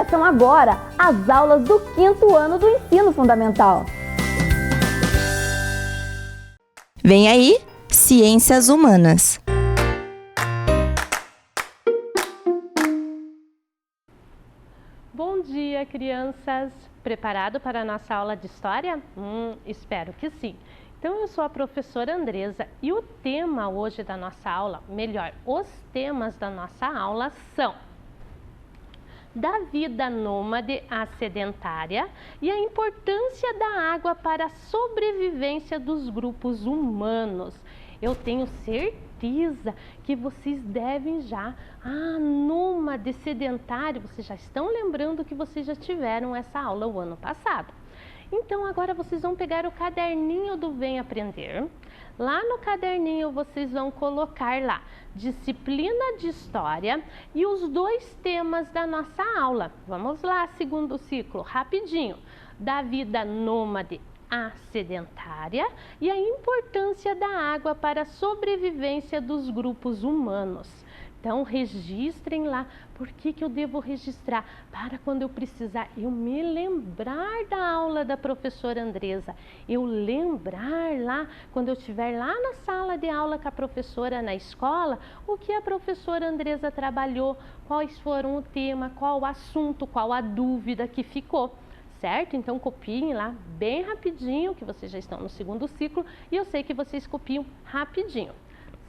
Começam agora as aulas do 5º ano do Ensino Fundamental. Vem aí, Ciências Humanas. Bom dia, crianças! Preparado para a nossa aula de História? Espero que sim. Então, eu sou a professora Andresa e o tema hoje da nossa aula, melhor, os temas da nossa aula são da vida nômade à sedentária e a importância da água para a sobrevivência dos grupos humanos. Eu tenho certeza que vocês devem já, nômade, sedentário, vocês já estão lembrando que vocês já tiveram essa aula o ano passado. Então, agora vocês vão pegar o caderninho do Vem Aprender. Lá no caderninho vocês vão colocar lá disciplina de História e os 2 temas da nossa aula. Vamos lá, segundo ciclo, rapidinho. Da vida nômade à sedentária e a importância da água para a sobrevivência dos grupos humanos. Então, registrem lá. Por que eu devo registrar? Para quando eu precisar, eu me lembrar da aula da professora Andresa. Eu lembrar lá, quando eu estiver lá na sala de aula com a professora na escola, o que a professora Andresa trabalhou, quais foram o tema, qual o assunto, qual a dúvida que ficou. Certo? Então, copiem lá bem rapidinho, que vocês já estão no segundo ciclo, e eu sei que vocês copiam rapidinho.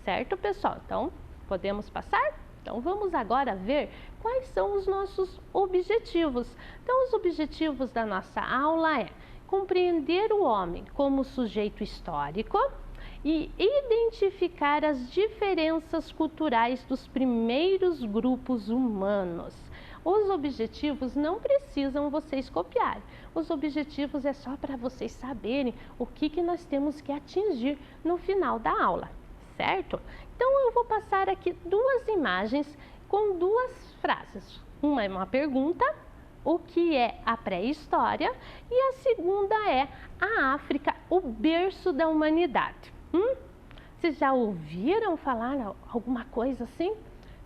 Certo, pessoal? Então, podemos passar? Então, vamos agora ver quais são os nossos objetivos. Então, os objetivos da nossa aula é compreender o homem como sujeito histórico e identificar as diferenças culturais dos primeiros grupos humanos. Os objetivos não precisam vocês copiarem. Os objetivos é só para vocês saberem o que nós temos que atingir no final da aula, certo? Então, eu vou passar aqui 2 imagens com 2 frases. Uma é uma pergunta, o que é a pré-história? E a segunda é a África, o berço da humanidade. Vocês já ouviram falar alguma coisa assim?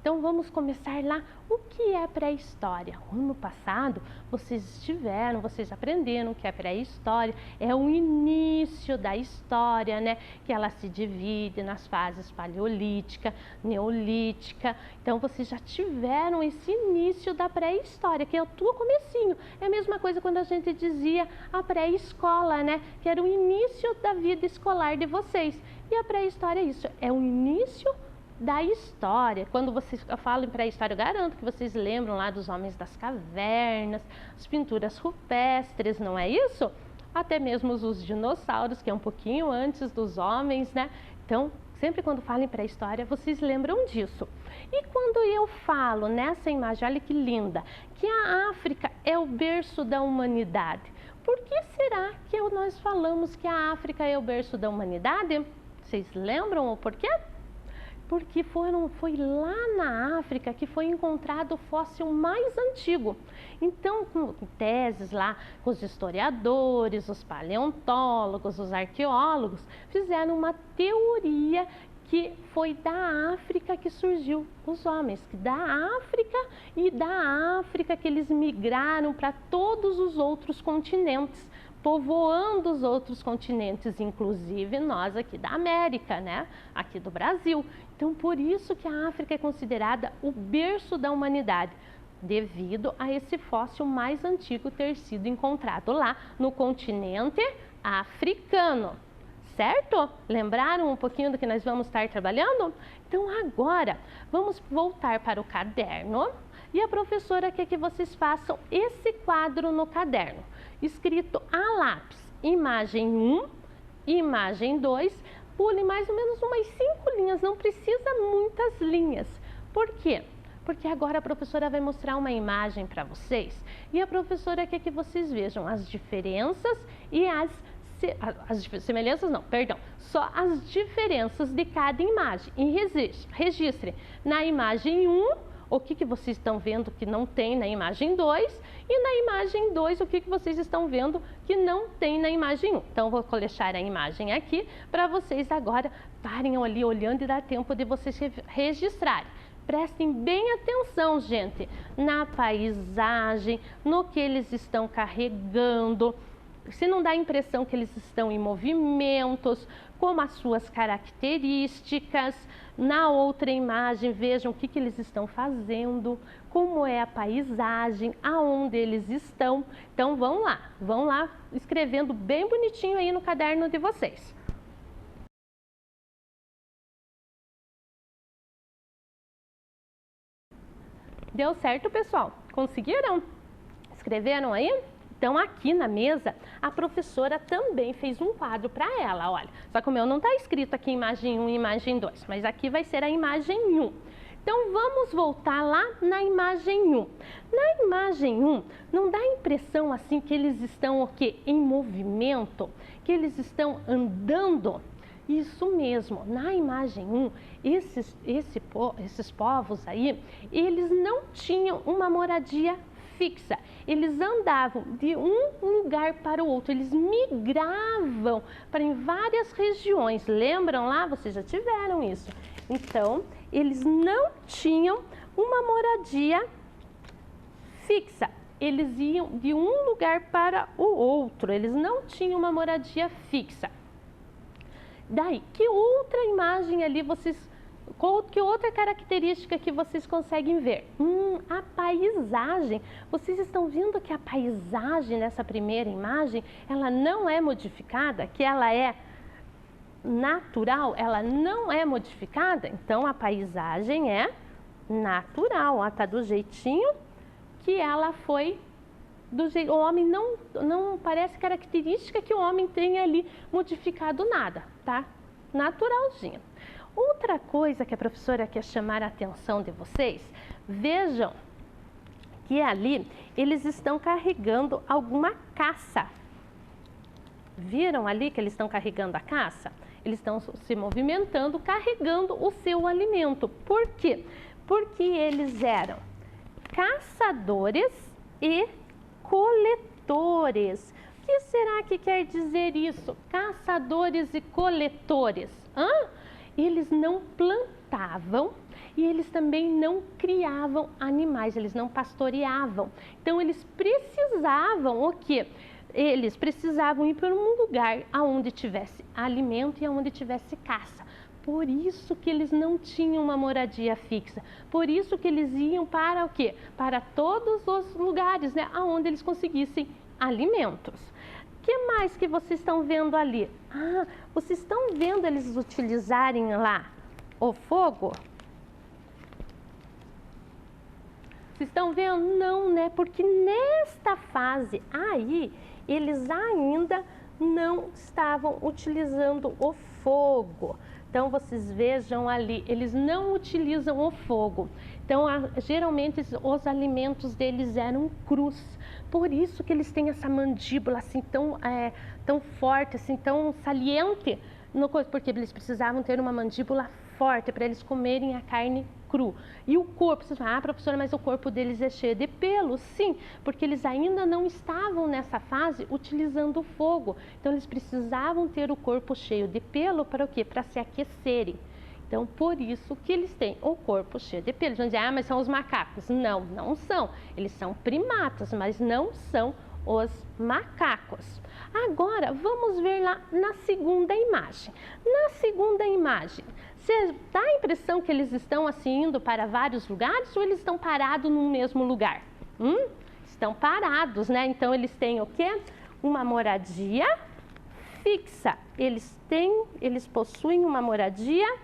Então, vamos começar lá. O que é pré-história? Ano passado, vocês aprenderam o que é pré-história. É o início da história, né? Que ela se divide nas fases paleolítica, neolítica. Então, vocês já tiveram esse início da pré-história, que é o comecinho. É a mesma coisa quando a gente dizia a pré-escola, né? Que era o início da vida escolar de vocês. E a pré-história é isso, é o início da história. Quando vocês falam em pré-história, eu garanto que vocês lembram lá dos homens das cavernas, as pinturas rupestres, não é isso? Até mesmo os dinossauros, que é um pouquinho antes dos homens, né? Então, sempre quando falam em pré-história, vocês lembram disso. E quando eu falo nessa imagem, olha que linda, que a África é o berço da humanidade. Por que será que nós falamos que a África é o berço da humanidade? Vocês lembram o porquê? Porque foi lá na África que foi encontrado o fóssil mais antigo. Então, com teses lá, com os historiadores, os paleontólogos, os arqueólogos, fizeram uma teoria que foi da África que surgiu os homens, da África que eles migraram para todos os outros continentes, povoando os outros continentes, inclusive nós aqui da América, né? Aqui do Brasil. Então, por isso que a África é considerada o berço da humanidade, devido a esse fóssil mais antigo ter sido encontrado lá no continente africano. Certo? Lembraram um pouquinho do que nós vamos estar trabalhando? Então, agora, vamos voltar para o caderno e a professora quer que vocês façam esse quadro no caderno, escrito a lápis, imagem 1, imagem 2, pule mais ou menos umas 5 linhas, não precisa muitas linhas. Por quê? Porque agora a professora vai mostrar uma imagem para vocês e a professora quer que vocês vejam as diferenças e as semelhanças não, perdão, só as diferenças de cada imagem. E registre na imagem 1 o que vocês estão vendo que não tem na imagem 2 e na imagem 2 o que vocês estão vendo que não tem na imagem 1. Então, vou deixar a imagem aqui para vocês agora estarem ali olhando e dar tempo de vocês registrarem. Prestem bem atenção, gente, na paisagem, no que eles estão carregando. Se não dá a impressão que eles estão em movimentos, como as suas características. Na outra imagem, vejam o que eles estão fazendo, como é a paisagem, aonde eles estão. Então vão lá escrevendo bem bonitinho aí no caderno de vocês. Deu certo, pessoal? Conseguiram? Escreveram aí? Então, aqui na mesa, a professora também fez um quadro para ela, olha. Só que o meu não está escrito aqui imagem 1 e imagem 2, mas aqui vai ser a imagem 1. Então, vamos voltar lá na imagem 1. Na imagem 1, não dá a impressão assim que eles estão o quê? Em movimento? Que eles estão andando? Isso mesmo, na imagem 1, esses povos aí, eles não tinham uma moradia fixa, eles andavam de um lugar para o outro, eles migravam para em várias regiões, lembram lá? Vocês já tiveram isso. Então, eles não tinham uma moradia fixa, eles iam de um lugar para o outro, eles não tinham uma moradia fixa. Daí, que outra imagem ali que outra característica que vocês conseguem ver? A paisagem. Vocês estão vendo que a paisagem nessa primeira imagem, ela não é modificada, que ela é natural, ela não é modificada? Então, a paisagem é natural, ela está do jeitinho que ela foi. O homem não parece característica que o homem tenha ali modificado nada, tá? Naturalzinho. Outra coisa que a professora quer chamar a atenção de vocês, vejam que ali eles estão carregando alguma caça. Viram ali que eles estão carregando a caça? Eles estão se movimentando, carregando o seu alimento. Por quê? Porque eles eram caçadores e coletores. O que será que quer dizer isso? Caçadores e coletores. Eles não plantavam e eles também não criavam animais, eles não pastoreavam. Então eles precisavam o quê? Eles precisavam ir para um lugar onde tivesse alimento e onde tivesse caça. Por isso que eles não tinham uma moradia fixa. Por isso que eles iam para o quê? Para todos os lugares, né, onde eles conseguissem alimentos. O que mais que vocês estão vendo ali? Vocês estão vendo eles utilizarem lá o fogo? Vocês estão vendo? Não, né? Porque nesta fase aí, eles ainda não estavam utilizando o fogo. Então, vocês vejam ali, eles não utilizam o fogo. Então, geralmente, os alimentos deles eram crus. Por isso que eles têm essa mandíbula assim tão forte, assim, tão saliente, porque eles precisavam ter uma mandíbula forte para eles comerem a carne cru. E o corpo, você fala, professora, mas o corpo deles é cheio de pelo? Sim, porque eles ainda não estavam nessa fase utilizando o fogo. Então, eles precisavam ter o corpo cheio de pelo para o quê? Para se aquecerem. Então, por isso que eles têm o corpo cheio de pelo. Eles vão dizer, mas são os macacos. Não, não são. Eles são primatas, mas não são os macacos. Agora, vamos ver lá na segunda imagem. Na segunda imagem, você dá a impressão que eles estão assim indo para vários lugares ou eles estão parados no mesmo lugar? Estão parados, né? Então, eles têm o quê? Uma moradia fixa. Eles possuem uma moradia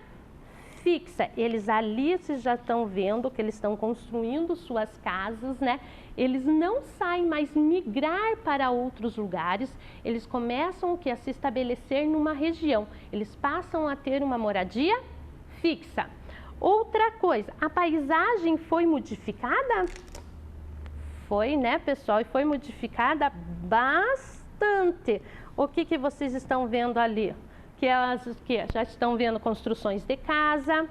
fixa. Eles ali, vocês já estão vendo que eles estão construindo suas casas, né? Eles não saem mais migrar para outros lugares, eles começam a se estabelecer numa região. Eles passam a ter uma moradia fixa. Outra coisa, a paisagem foi modificada? Foi, né, pessoal? E foi modificada bastante. O que vocês estão vendo ali? Que elas já estão vendo construções de casa,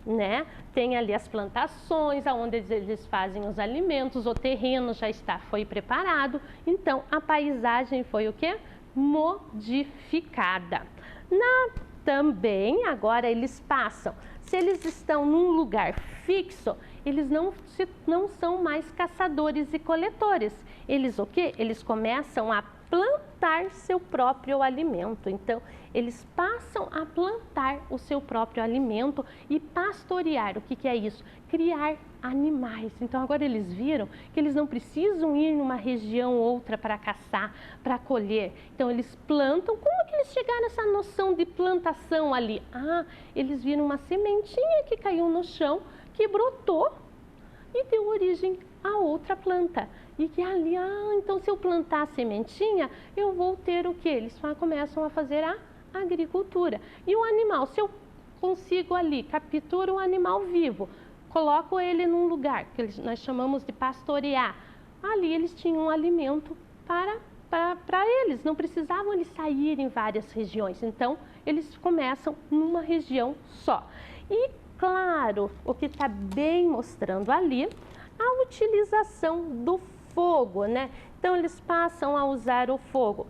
né? Tem ali as plantações, onde eles fazem os alimentos, o terreno já foi preparado. Então, a paisagem foi o quê? Modificada. Também, agora eles passam Se eles estão num lugar fixo, eles não são mais caçadores e coletores. Eles o quê? Eles começam a plantar seu próprio alimento. Então, eles passam a plantar o seu próprio alimento e pastorear. O que é isso? Criar animais. Então, agora eles viram que eles não precisam ir numa região ou outra para caçar, para colher. Então, eles plantam. Como que eles chegaram nessa noção de plantação ali? Ah, eles viram uma sementinha que caiu no chão, que brotou e deu origem a outra planta. E que ali, então se eu plantar a sementinha, eu vou ter o que? Eles começam a fazer a agricultura. E o animal, se eu consigo ali, capturo um animal vivo, coloco ele num lugar que nós chamamos de pastorear, ali eles tinham um alimento para eles, não precisavam eles sair em várias regiões. Então, eles começam numa região só. E, claro, o que está bem mostrando ali, a utilização do fogo, né? Então, eles passam a usar o fogo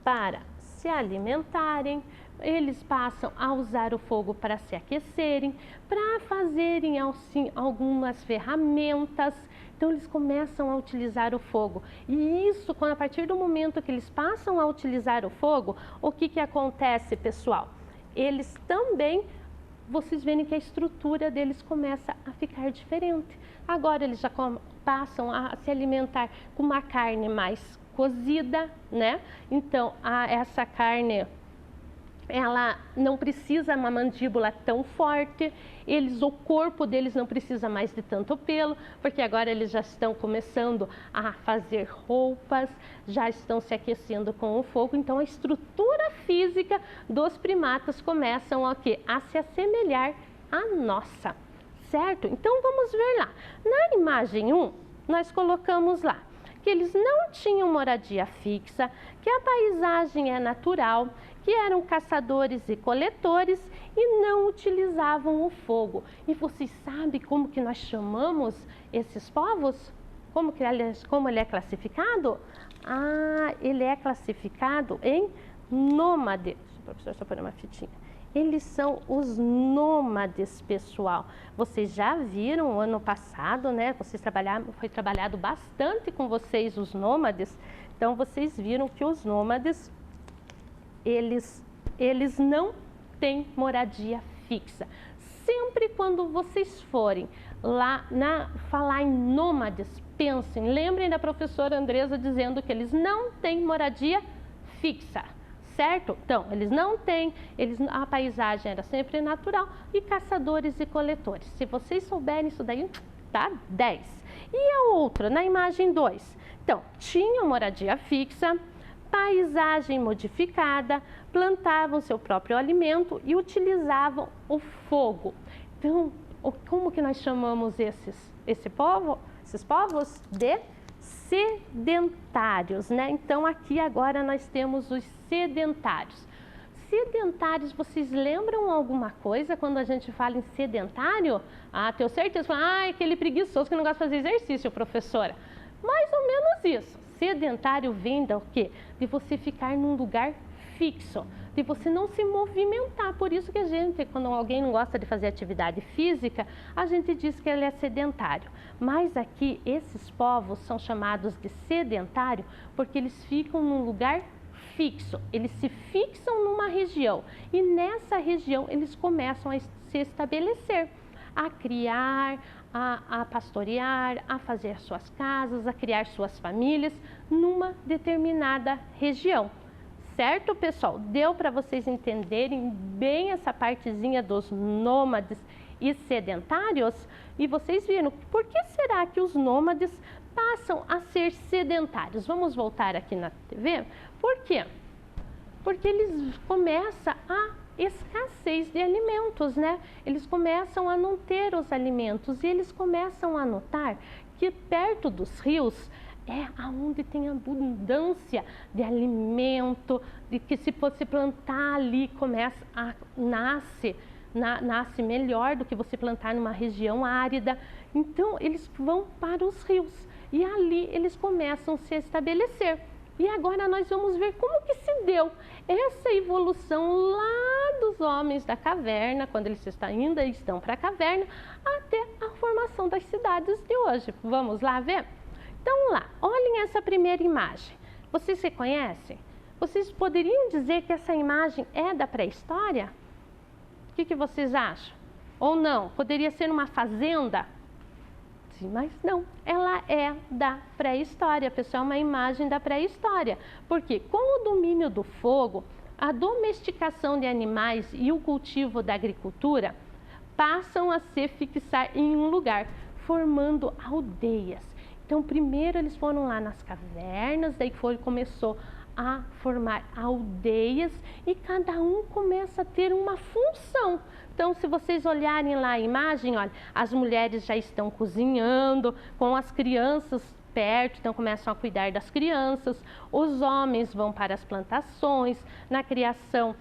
para se alimentarem, eles passam a usar o fogo para se aquecerem, para fazerem assim, algumas ferramentas. Então, eles começam a utilizar o fogo. E isso, a partir do momento que eles passam a utilizar o fogo, o que acontece, pessoal? Eles também, vocês veem que a estrutura deles começa a ficar diferente. Agora eles já passam a se alimentar com uma carne mais cozida, né? Então, essa carne, ela não precisa uma mandíbula tão forte, o corpo deles não precisa mais de tanto pelo, porque agora eles já estão começando a fazer roupas, já estão se aquecendo com o fogo. Então, a estrutura física dos primatas começam a se assemelhar à nossa. Certo? Então, vamos ver lá. Na imagem 1, nós colocamos lá que eles não tinham moradia fixa, que a paisagem é natural, que eram caçadores e coletores e não utilizavam o fogo. E vocês sabem como que nós chamamos esses povos? Como ele é classificado? Ele é classificado em nômade. Professor, só pôr uma fitinha. Eles são os nômades, pessoal. Vocês já viram o ano passado, né? Foi trabalhado bastante com vocês os nômades. Então, vocês viram que os nômades, eles não têm moradia fixa. Sempre quando vocês forem lá falar em nômades, pensem, lembrem da professora Andresa dizendo que eles não têm moradia fixa. Certo? Então, eles não têm, a paisagem era sempre natural e caçadores e coletores. Se vocês souberem isso daí, tá 10. E a outra, na imagem 2? Então, tinham moradia fixa, paisagem modificada, plantavam seu próprio alimento e utilizavam o fogo. Então, como que nós chamamos esses povos? De sedentários, né? Então, aqui agora nós temos os sedentários. Sedentários, vocês lembram alguma coisa quando a gente fala em sedentário? Tenho certeza, aquele preguiçoso que não gosta de fazer exercício, professora. Mais ou menos isso. Sedentário vem do quê? De você ficar num lugar fixo, de você não se movimentar. Por isso que a gente, quando alguém não gosta de fazer atividade física, a gente diz que ele é sedentário. Mas aqui, esses povos são chamados de sedentário porque eles ficam num lugar fixo. Eles se fixam numa região e nessa região eles começam a se estabelecer, a criar, a pastorear, a fazer suas casas, a criar suas famílias numa determinada região. Certo, pessoal? Deu para vocês entenderem bem essa partezinha dos nômades e sedentários? E vocês viram, por que será que os nômades passam a ser sedentários? Vamos voltar aqui na TV. Por quê? Porque eles começam a escassez de alimentos, né? Eles começam a não ter os alimentos e eles começam a notar que perto dos rios é aonde tem abundância de alimento, de que se você plantar ali nasce melhor do que você plantar numa região árida. Então eles vão para os rios e ali eles começam a se estabelecer. E agora nós vamos ver como que se deu essa evolução lá dos homens da caverna, quando eles ainda estão para a caverna, até a formação das cidades de hoje. Vamos lá ver? Então lá, olhem essa primeira imagem. Vocês reconhecem? Vocês poderiam dizer que essa imagem é da pré-história? O que vocês acham? Ou não? Poderia ser uma fazenda? Sim, mas não, ela é da pré-história, pessoal, é uma imagem da pré-história. Porque com o domínio do fogo, a domesticação de animais e o cultivo da agricultura passam a se fixar em um lugar, formando aldeias. Então, primeiro eles foram lá nas cavernas, daí começou a formar aldeias e cada um começa a ter uma função. Então, se vocês olharem lá a imagem, olha, as mulheres já estão cozinhando com as crianças perto, então começam a cuidar das crianças. Os homens vão para as plantações, na criação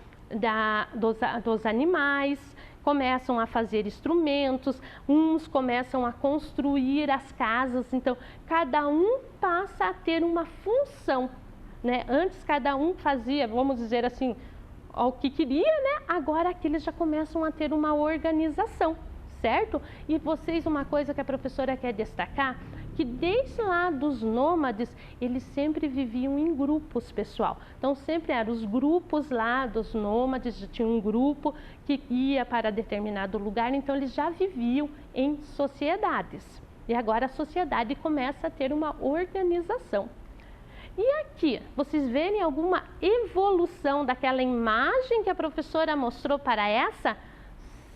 dos animais, começam a fazer instrumentos, uns começam a construir as casas. Então, cada um passa a ter uma função, né? Antes, cada um fazia, vamos dizer assim, o que queria, né? Agora aqui eles já começam a ter uma organização, certo? E vocês, uma coisa que a professora quer destacar, que desde lá dos nômades, eles sempre viviam em grupos, pessoal. Então sempre eram os grupos lá dos nômades, já tinha um grupo que ia para determinado lugar, então eles já viviam em sociedades. E agora a sociedade começa a ter uma organização. E aqui, vocês verem alguma evolução daquela imagem que a professora mostrou para essa?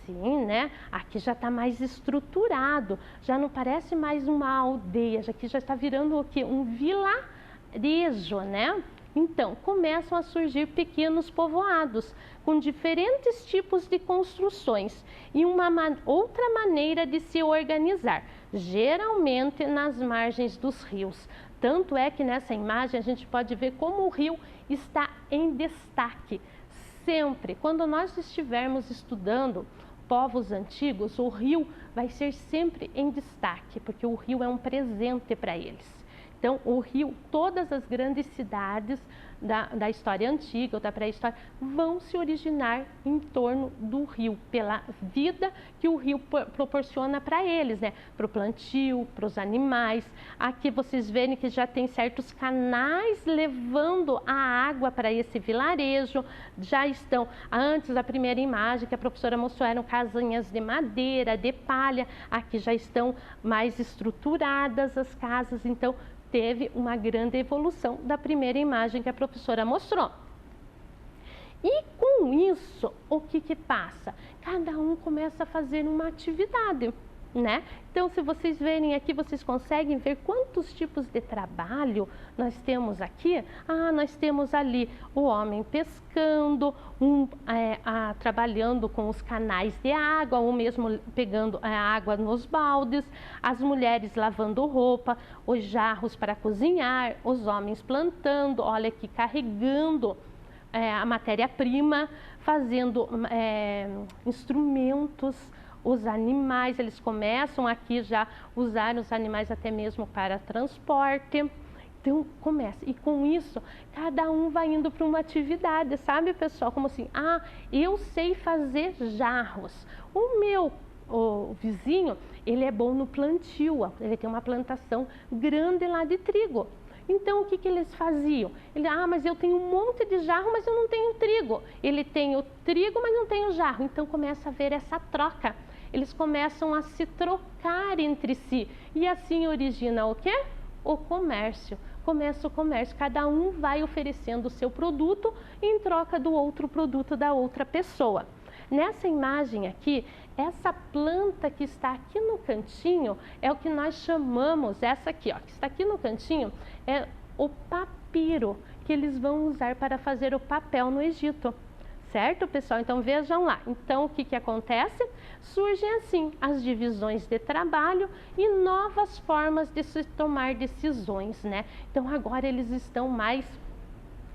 Sim, né? Aqui já está mais estruturado, já não parece mais uma aldeia, aqui já está virando o quê? Um vilarejo, né? Então, começam a surgir pequenos povoados, com diferentes tipos de construções e uma outra maneira de se organizar, geralmente nas margens dos rios. Tanto é que nessa imagem a gente pode ver como o rio está em destaque. Sempre, quando nós estivermos estudando povos antigos, o rio vai ser sempre em destaque, porque o rio é um presente para eles. Então, o rio, todas as grandes cidades da história antiga ou da pré-história vão se originar em torno do rio, pela vida que o rio proporciona para eles, né? Para o plantio, para os animais. Aqui vocês verem que já tem certos canais levando a água para esse vilarejo. Já estão, antes da primeira imagem que a professora mostrou, eram casinhas de madeira, de palha. Aqui já estão mais estruturadas as casas, então teve uma grande evolução da primeira imagem que a professora mostrou. E com isso, o que passa? Cada um começa a fazer uma atividade, né? Então, se vocês verem aqui, vocês conseguem ver quantos tipos de trabalho nós temos aqui? Nós temos ali o homem pescando, trabalhando com os canais de água, ou mesmo pegando a água nos baldes, as mulheres lavando roupa, os jarros para cozinhar, os homens plantando, olha aqui, carregando a matéria-prima, fazendo instrumentos. Os animais, eles começam aqui já a usar os animais até mesmo para transporte. Então, começa. E com isso, cada um vai indo para uma atividade, sabe, pessoal? Como assim, eu sei fazer jarros. O vizinho, ele é bom no plantio. Ele tem uma plantação grande lá de trigo. Então, o que eles faziam? Mas eu tenho um monte de jarro, mas eu não tenho trigo. Ele tem o trigo, mas não tem o jarro. Então, começa a haver essa troca. Eles começam a se trocar entre si. E assim origina o quê? O comércio. Começa o comércio. Cada um vai oferecendo o seu produto em troca do outro produto da outra pessoa. Nessa imagem aqui, essa planta que está aqui no cantinho é o que nós chamamos, essa aqui, ó, que está aqui no cantinho, é o papiro, que eles vão usar para fazer o papel no Egito. Certo, pessoal? Então, vejam lá. Então, o que acontece? Surgem, assim, as divisões de trabalho e novas formas de se tomar decisões, né? Então, agora eles estão mais,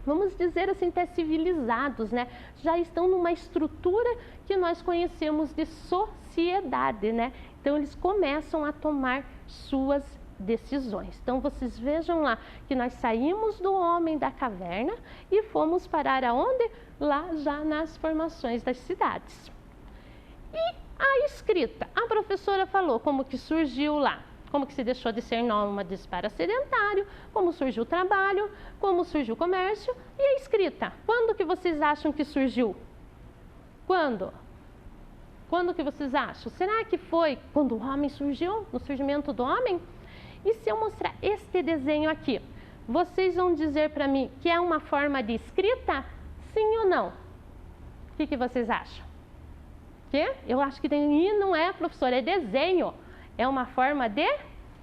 vamos dizer assim, até civilizados, né? Já estão numa estrutura que nós conhecemos de sociedade, né? Então, eles começam a tomar suas decisões. Então, vocês vejam lá que nós saímos do homem da caverna e fomos parar aonde? Lá já nas formações das cidades. E a escrita? A professora falou como que surgiu lá, como que se deixou de ser nômades para sedentário, como surgiu o trabalho, como surgiu o comércio e a escrita. Quando que vocês acham que surgiu? Quando? Quando que vocês acham? Será que foi quando o homem surgiu, no surgimento do homem? E se eu mostrar este desenho aqui, vocês vão dizer para mim que é uma forma de escrita? Sim ou não? O que vocês acham? Que? Eu acho que tem, e não é, professora, é desenho. É uma forma de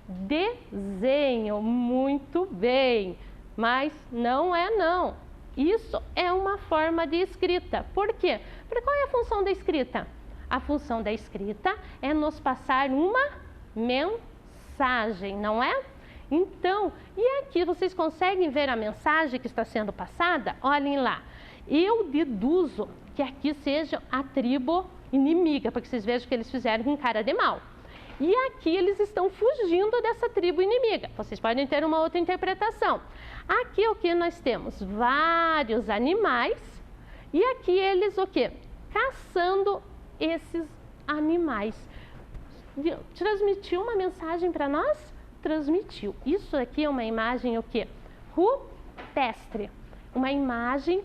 desenho. Muito bem. Mas não é não. Isso é uma forma de escrita. Por quê? Porque qual é a função da escrita? A função da escrita é nos passar uma mensagem, não é? Então, e aqui vocês conseguem ver a mensagem que está sendo passada? Olhem lá. Eu deduzo que aqui seja a tribo inimiga, porque vocês vejam que eles fizeram com cara de mal. E aqui eles estão fugindo dessa tribo inimiga. Vocês podem ter uma outra interpretação. Aqui o que nós temos? Vários animais. E aqui eles o quê? Caçando esses animais. Transmitiu uma mensagem para nós? Transmitiu. Isso aqui é uma imagem o quê? Rupestre. Uma imagem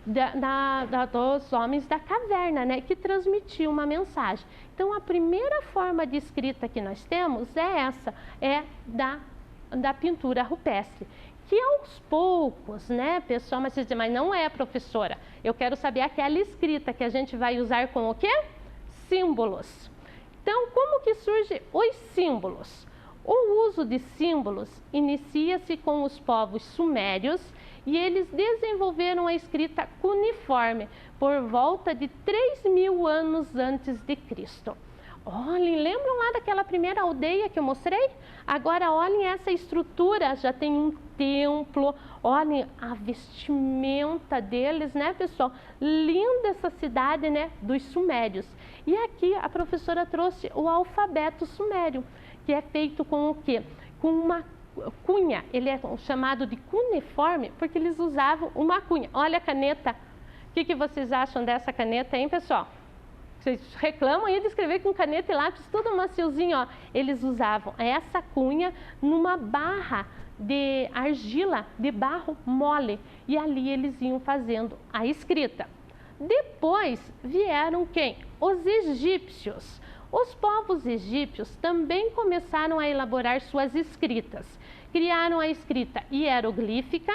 dos homens da caverna, né, que transmitiu uma mensagem. Então, a primeira forma de escrita que nós temos é essa, é da pintura rupestre. Que aos poucos, né, pessoal, mas vocês dizem, mas não é, professora. Eu quero saber aquela escrita que a gente vai usar com o quê? Símbolos. Então, como que surgem os símbolos? O uso de símbolos inicia-se com os povos sumérios e eles desenvolveram a escrita cuneiforme por volta de 3.000 anos antes de Cristo. Olhem, lembram lá daquela primeira aldeia que eu mostrei? Agora olhem essa estrutura, já tem um templo, olhem a vestimenta deles, né, pessoal? Linda essa cidade, né, dos sumérios. E aqui a professora trouxe o alfabeto sumério, que é feito com o quê? Com uma cunha. Ele é chamado de cuneiforme porque eles usavam uma cunha. Olha a caneta. O que vocês acham dessa caneta, hein, pessoal? Vocês reclamam aí de escrever com caneta e lápis, tudo maciozinho, ó. Eles usavam essa cunha numa barra de argila, de barro mole. E ali eles iam fazendo a escrita. Depois vieram quem? Os egípcios. Os povos egípcios também começaram a elaborar suas escritas. Criaram a escrita hieroglífica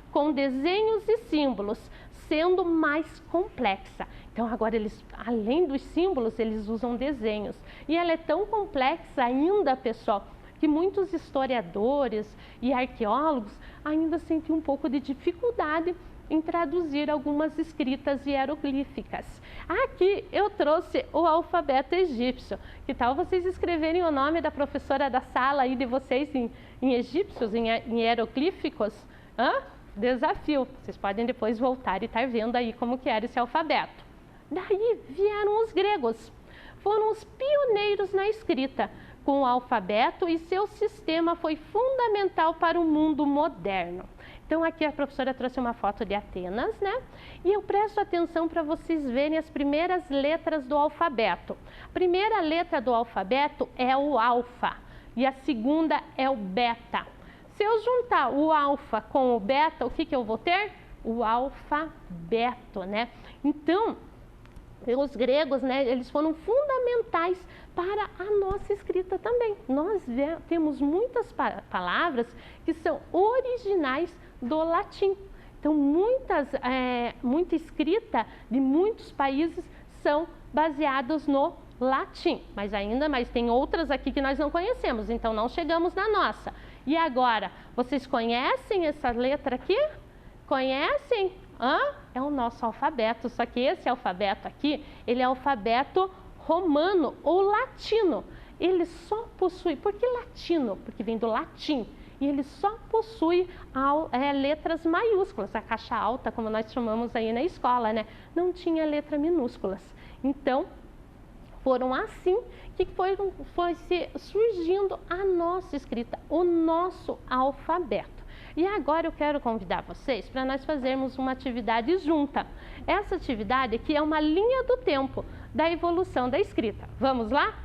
com desenhos e símbolos, sendo mais complexa. Então agora eles, além dos símbolos, eles usam desenhos. E ela é tão complexa ainda, pessoal, que muitos historiadores e arqueólogos ainda sentem um pouco de dificuldade em traduzir algumas escritas hieroglíficas. Aqui eu trouxe o alfabeto egípcio. Que tal vocês escreverem o nome da professora da sala aí de vocês em egípcios, em hieroglíficos? Desafio. Vocês podem depois voltar e estar vendo aí como que era esse alfabeto. Daí vieram os gregos. Foram os pioneiros na escrita com o alfabeto e seu sistema foi fundamental para o mundo moderno. Então aqui a professora trouxe uma foto de Atenas, né? E eu presto atenção para vocês verem as primeiras letras do alfabeto. A primeira letra do alfabeto é o alfa e a segunda é o beta. Se eu juntar o alfa com o beta, o que eu vou ter? O alfabeto, né? Então, os gregos, né, eles foram fundamentais para a nossa escrita também. Nós temos muitas palavras que são originais do latim. Então, muita escrita de muitos países são baseados no latim. Mas tem outras aqui que nós não conhecemos, então não chegamos na nossa. E agora, vocês conhecem essa letra aqui? Conhecem? É o nosso alfabeto, só que esse alfabeto aqui, ele é alfabeto romano ou latino. Ele só possui, por que latino? Porque vem do latim. E ele só possui letras maiúsculas, a caixa alta, como nós chamamos aí na escola, né? Não tinha letra minúsculas. Então, Foram assim que foi surgindo a nossa escrita, o nosso alfabeto. E agora eu quero convidar vocês para nós fazermos uma atividade junta. Essa atividade aqui é uma linha do tempo da evolução da escrita. Vamos lá?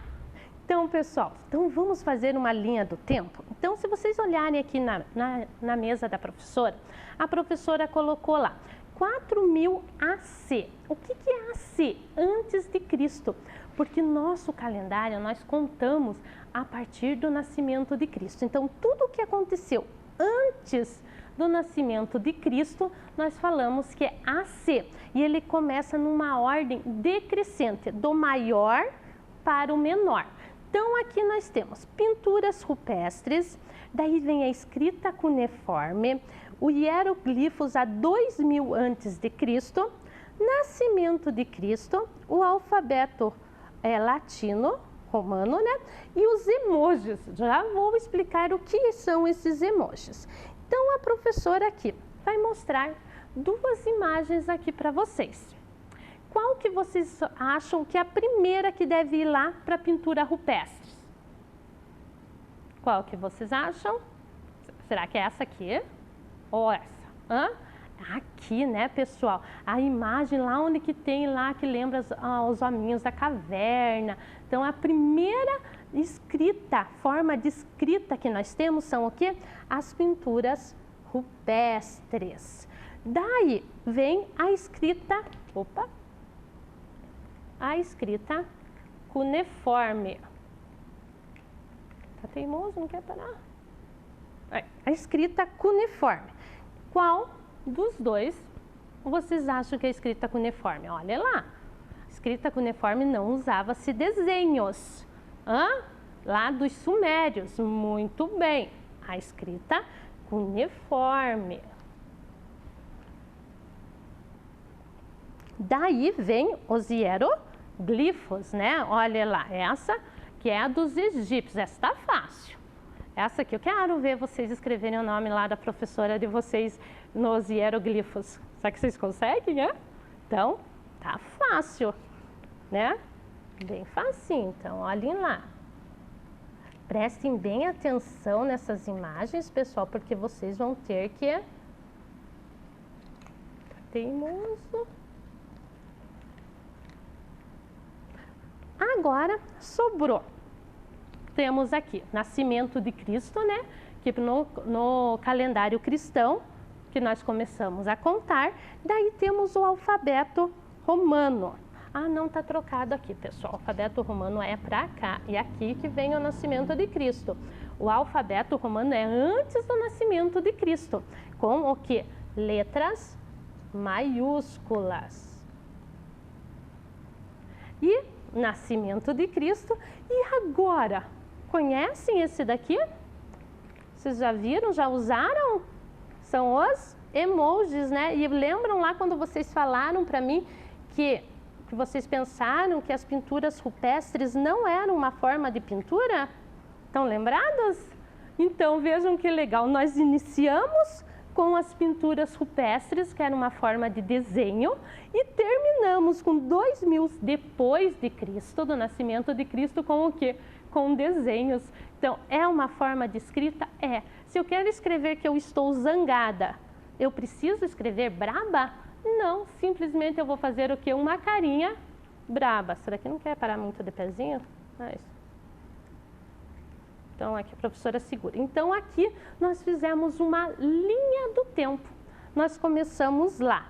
Então, pessoal, vamos fazer uma linha do tempo? Então, se vocês olharem aqui na mesa da professora, a professora colocou lá 4000 AC. O que é AC? Antes de Cristo. Porque nosso calendário nós contamos a partir do nascimento de Cristo. Então, tudo o que aconteceu antes do nascimento de Cristo, nós falamos que é AC. E ele começa numa ordem decrescente, do maior para o menor. Então, aqui nós temos pinturas rupestres, daí vem a escrita cuneiforme, o hieroglifos a 2000 a.C., nascimento de Cristo, o alfabeto latino, romano, né? E os emojis. Já vou explicar o que são esses emojis. Então, a professora aqui vai mostrar duas imagens aqui para vocês. Qual que vocês acham que é a primeira que deve ir lá para a pintura rupestre? Qual que vocês acham? Será que é essa aqui? Ou essa? Hã? Aqui, né, pessoal? A imagem lá onde que tem lá, que lembra os hominhos da caverna. Então, a primeira escrita, forma de escrita que nós temos são o quê? As pinturas rupestres. Daí vem a escrita, a escrita cuneiforme. Tá teimoso, não quer parar? A escrita cuneiforme. Qual dos dois vocês acham que é a escrita cuneiforme? Olha lá, a escrita cuneiforme não usava-se desenhos. Lá dos sumérios, muito bem, a escrita cuneiforme. Daí vem os hieroglifos, né? Olha lá, essa que é a dos egípcios, essa tá fácil. Essa aqui eu quero ver vocês escreverem o nome lá da professora de vocês nos hieroglifos. Será que vocês conseguem, né? Então, tá fácil, né? Bem facinho, então olhem lá. Prestem bem atenção nessas imagens, pessoal, porque vocês vão ter que... Teimoso. Agora, sobrou. Temos aqui, nascimento de Cristo, né? Que no calendário cristão, que nós começamos a contar. Daí temos o alfabeto romano. Não está trocado aqui, pessoal. O alfabeto romano é para cá. E aqui que vem o nascimento de Cristo. O alfabeto romano é antes do nascimento de Cristo. Com o que? Letras maiúsculas. E nascimento de Cristo. E agora, conhecem esse daqui? Vocês já viram? Já usaram? São os emojis, né? E lembram lá quando vocês falaram para mim que vocês pensaram que as pinturas rupestres não eram uma forma de pintura? Estão lembrados? Então vejam que legal, nós iniciamos com as pinturas rupestres, que era uma forma de desenho, e terminamos com 2000 depois de Cristo, do nascimento de Cristo, com o quê? Com desenhos. Então, é uma forma de escrita? É. Se eu quero escrever que eu estou zangada, eu preciso escrever braba? Não, simplesmente eu vou fazer o quê? Uma carinha braba. Será que não quer parar muito de pezinho? Então, aqui a professora segura. Então, aqui nós fizemos uma linha do tempo. Nós começamos lá,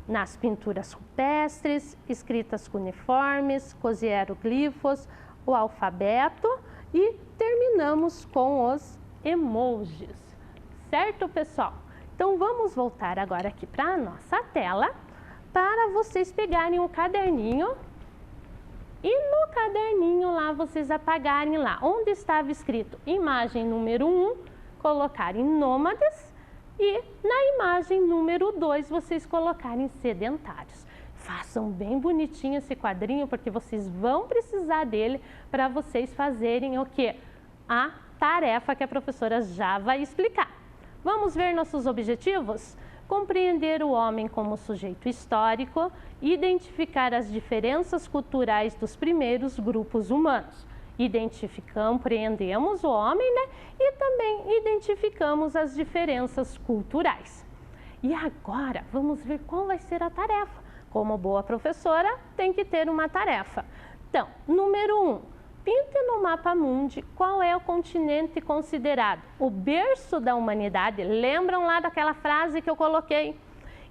nas pinturas rupestres, escritas cuneiformes, com os hieroglifos, o alfabeto e terminamos com os emojis. Certo, pessoal? Então, vamos voltar agora aqui para a nossa tela, para vocês pegarem o caderninho e no caderninho lá vocês apagarem lá onde estava escrito imagem número 1, colocarem nômades e na imagem número 2 vocês colocarem sedentários. Façam bem bonitinho esse quadrinho porque vocês vão precisar dele para vocês fazerem o quê? A tarefa que a professora já vai explicar. Vamos ver nossos objetivos? compreender o homem como sujeito histórico, identificar as diferenças culturais dos primeiros grupos humanos. Compreendemos o homem, né? E também identificamos as diferenças culturais. E agora, vamos ver qual vai ser a tarefa. Como boa professora, tem que ter uma tarefa. Então, número 1, pinte no mapa mundi qual é o continente considerado o berço da humanidade. Lembram lá daquela frase que eu coloquei?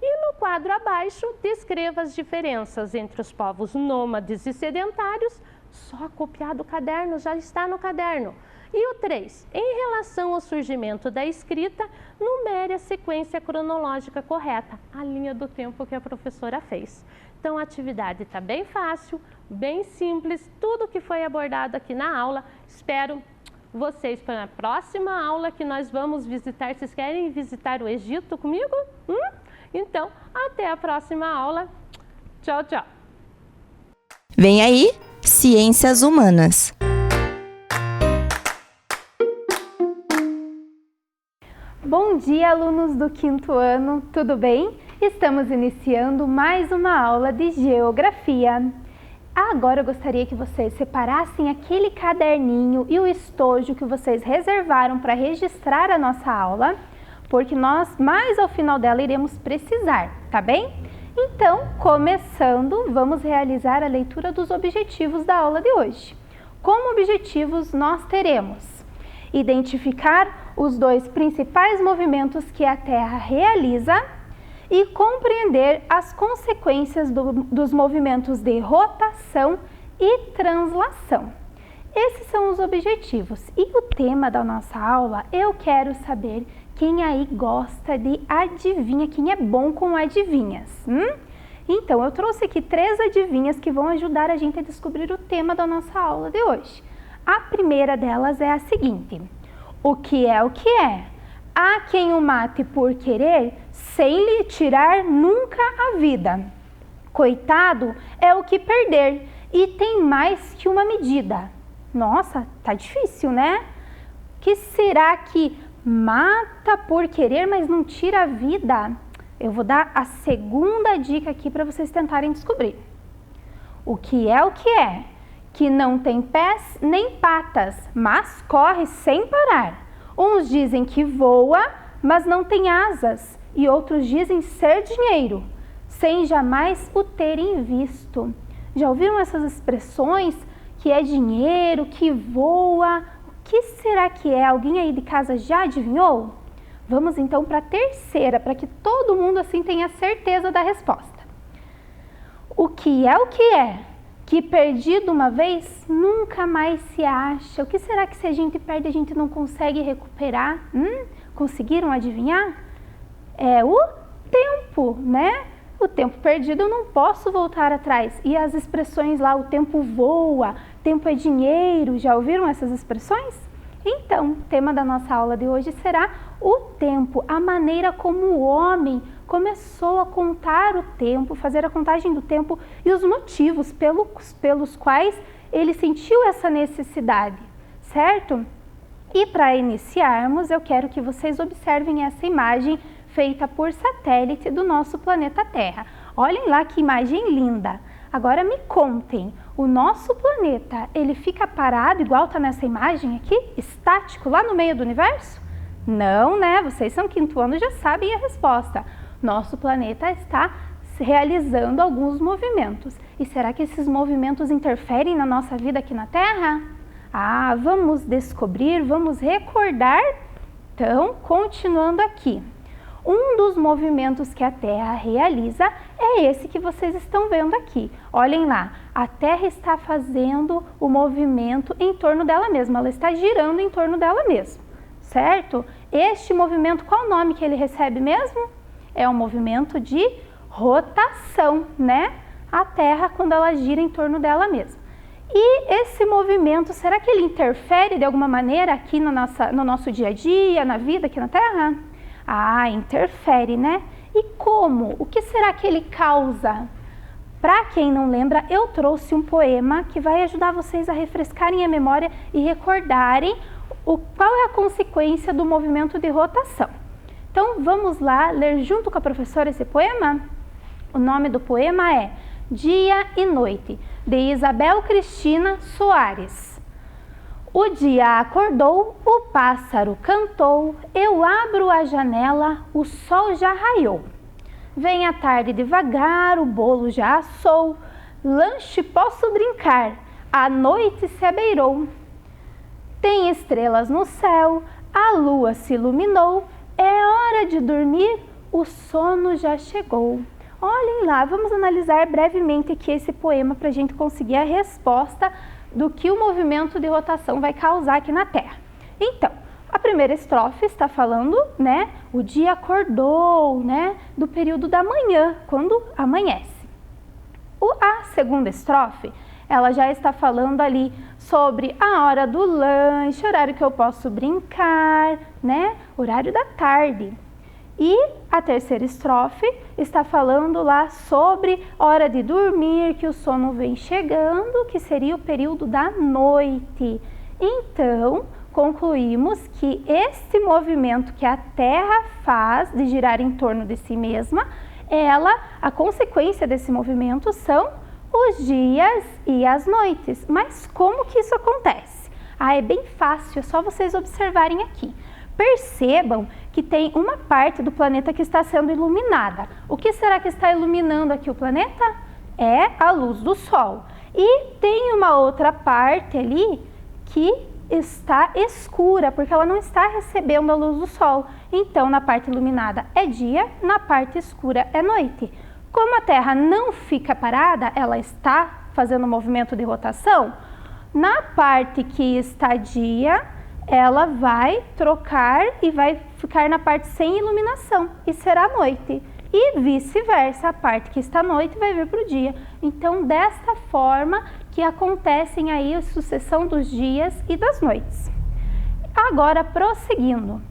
E no quadro abaixo, descreva as diferenças entre os povos nômades e sedentários. Só copiar do caderno, já está no caderno. E o 3, em relação ao surgimento da escrita, numere a sequência cronológica correta, a linha do tempo que a professora fez. Então, a atividade está bem fácil, bem simples, tudo que foi abordado aqui na aula. Espero vocês para a próxima aula que nós vamos visitar. Vocês querem visitar o Egito comigo? Então, até a próxima aula. Tchau, tchau. Vem aí, Ciências Humanas. Bom dia, alunos do 5º ano, tudo bem? Estamos iniciando mais uma aula de Geografia. Agora eu gostaria que vocês separassem aquele caderninho e o estojo que vocês reservaram para registrar a nossa aula, porque nós, mais ao final dela, iremos precisar, tá bem? Então, começando, vamos realizar a leitura dos objetivos da aula de hoje. Como objetivos, nós teremos identificar os 2 principais movimentos que a Terra realiza e compreender as consequências dos movimentos de rotação e translação. Esses são os objetivos. E o tema da nossa aula, eu quero saber quem aí gosta de adivinha, quem é bom com adivinhas. Então, eu trouxe aqui 3 adivinhas que vão ajudar a gente a descobrir o tema da nossa aula de hoje. A primeira delas é a seguinte: o que é o que é? Há quem o mate por querer, sem lhe tirar nunca a vida. Coitado é o que perder, e tem mais que uma medida. Nossa, tá difícil, né? Que será que mata por querer, mas não tira a vida? Eu vou dar a segunda dica aqui para vocês tentarem descobrir. O que é? Que não tem pés nem patas, mas corre sem parar. Uns dizem que voa, mas não tem asas, e outros dizem ser dinheiro, sem jamais o terem visto. Já ouviram essas expressões? Que é dinheiro, que voa. O que será que é? Alguém aí de casa já adivinhou? Vamos então para a terceira, para que todo mundo assim tenha certeza da resposta. O que é? Que perdido uma vez, nunca mais se acha. O que será que se a gente perde, a gente não consegue recuperar? Conseguiram adivinhar? É o tempo, né? O tempo perdido eu não posso voltar atrás. E as expressões lá, o tempo voa, tempo é dinheiro, já ouviram essas expressões? Então, o tema da nossa aula de hoje será o tempo, a maneira como o homem começou a contar o tempo, fazer a contagem do tempo e os motivos pelos quais ele sentiu essa necessidade, certo? E para iniciarmos, eu quero que vocês observem essa imagem feita por satélite do nosso planeta Terra. Olhem lá que imagem linda! Agora me contem, o nosso planeta, ele fica parado igual está nessa imagem aqui, estático lá no meio do universo? Não, né? Vocês são 5º ano e já sabem a resposta. Nosso planeta está realizando alguns movimentos. E será que esses movimentos interferem na nossa vida aqui na Terra? Ah, vamos descobrir, vamos recordar. Então, continuando aqui. Um dos movimentos que a Terra realiza é esse que vocês estão vendo aqui. Olhem lá, a Terra está fazendo o movimento em torno dela mesma, ela está girando em torno dela mesma, certo? Este movimento, qual o nome que ele recebe mesmo? É um movimento de rotação, né? A Terra, quando ela gira em torno dela mesma. E esse movimento, será que ele interfere de alguma maneira aqui no nosso dia a dia, na vida aqui na Terra? Ah, interfere, né? E como? O que será que ele causa? Para quem não lembra, eu trouxe um poema que vai ajudar vocês a refrescarem a memória e recordarem qual é a consequência do movimento de rotação. Então vamos lá ler junto com a professora esse poema? O nome do poema é Dia e Noite, de Isabel Cristina Soares. O dia acordou, o pássaro cantou, eu abro a janela, o sol já raiou. Vem a tarde devagar, o bolo já assou, lanche posso brincar, a noite se abeirou. Tem estrelas no céu, a lua se iluminou, é hora de dormir, o sono já chegou. Olhem lá, vamos analisar brevemente aqui esse poema para a gente conseguir a resposta do que o movimento de rotação vai causar aqui na Terra. Então, a primeira estrofe está falando, né, o dia acordou, né, do período da manhã, quando amanhece. A segunda estrofe, ela já está falando ali sobre a hora do lanche, horário que eu posso brincar, né, horário da tarde. E a terceira estrofe está falando lá sobre hora de dormir, que o sono vem chegando, que seria o período da noite. Então, concluímos que este movimento que a Terra faz de girar em torno de si mesma, a consequência desse movimento são os dias e as noites. Mas como que isso acontece? É bem fácil, é só vocês observarem aqui. Percebam que tem uma parte do planeta que está sendo iluminada. O que será que está iluminando aqui o planeta? É a luz do Sol. E tem uma outra parte ali que está escura, porque ela não está recebendo a luz do Sol. Então, na parte iluminada é dia, na parte escura é noite. Como a Terra não fica parada, ela está fazendo um movimento de rotação, na parte que está dia, ela vai trocar e vai ficar na parte sem iluminação e será noite. E vice-versa, a parte que está noite vai vir para o dia. Então, desta forma que acontecem aí a sucessão dos dias e das noites. Agora, prosseguindo.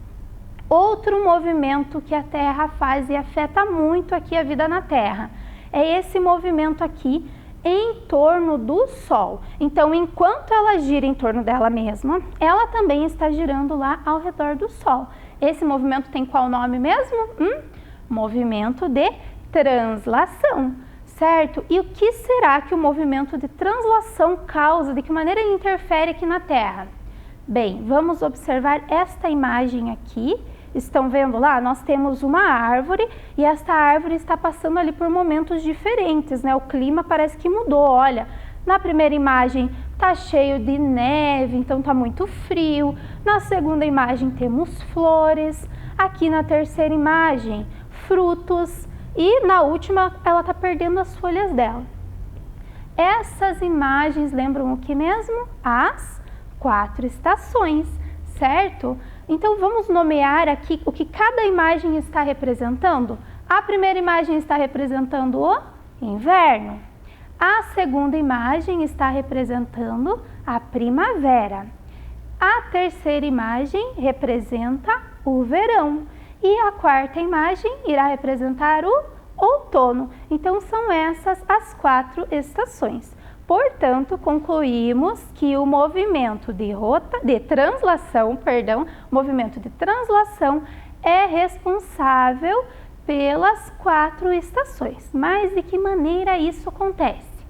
Outro movimento que a Terra faz e afeta muito aqui a vida na Terra é esse movimento aqui em torno do Sol. Então, enquanto ela gira em torno dela mesma, ela também está girando lá ao redor do Sol. Esse movimento tem qual nome mesmo? Movimento de translação, certo? E o que será que o movimento de translação causa? De que maneira ele interfere aqui na Terra? Bem, vamos observar esta imagem aqui. Estão vendo lá? Nós temos uma árvore e esta árvore está passando ali por momentos diferentes, né? O clima parece que mudou. Olha, na primeira imagem tá cheio de neve, então tá muito frio. Na segunda imagem temos flores. Aqui na terceira imagem, frutos. E na última, ela tá perdendo as folhas dela. Essas imagens lembram o que mesmo? As 4 estações, certo? Então, vamos nomear aqui o que cada imagem está representando. A primeira imagem está representando o inverno. A segunda imagem está representando a primavera. A terceira imagem representa o verão. E a quarta imagem irá representar o outono. Então, são essas as 4 estações. Portanto, concluímos que o movimento de translação é responsável pelas 4 estações. Mas de que maneira isso acontece?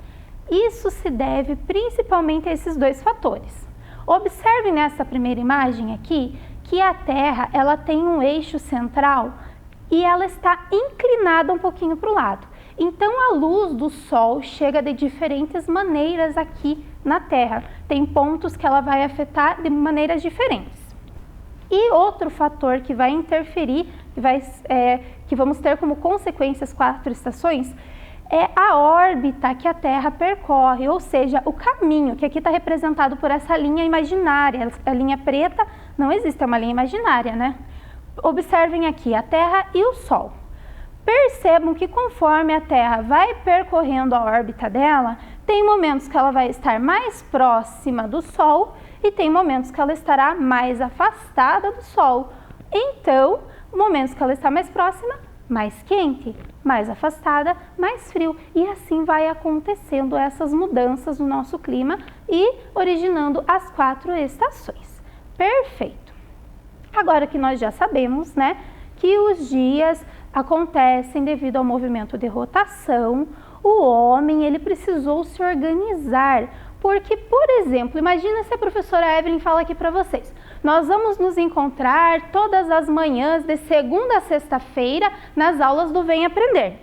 Isso se deve principalmente a esses 2 fatores. Observe nessa primeira imagem aqui que a Terra ela tem um eixo central e ela está inclinada um pouquinho para o lado. Então, a luz do Sol chega de diferentes maneiras aqui na Terra. Tem pontos que ela vai afetar de maneiras diferentes. E outro fator que vai interferir, que vamos ter como consequência as 4 estações, é a órbita que a Terra percorre, ou seja, o caminho, que aqui está representado por essa linha imaginária. A linha preta não existe, é uma linha imaginária, né? Observem aqui a Terra e o Sol. Percebam que conforme a Terra vai percorrendo a órbita dela, tem momentos que ela vai estar mais próxima do Sol e tem momentos que ela estará mais afastada do Sol. Então, momentos que ela está mais próxima, mais quente, mais afastada, mais frio. E assim vai acontecendo essas mudanças no nosso clima e originando as 4 estações. Perfeito! Agora que nós já sabemos, né, que os dias acontecem devido ao movimento de rotação, o homem ele precisou se organizar. Porque, por exemplo, imagina se a professora Evelyn fala aqui para vocês, nós vamos nos encontrar todas as manhãs de segunda a sexta-feira nas aulas do Vem Aprender.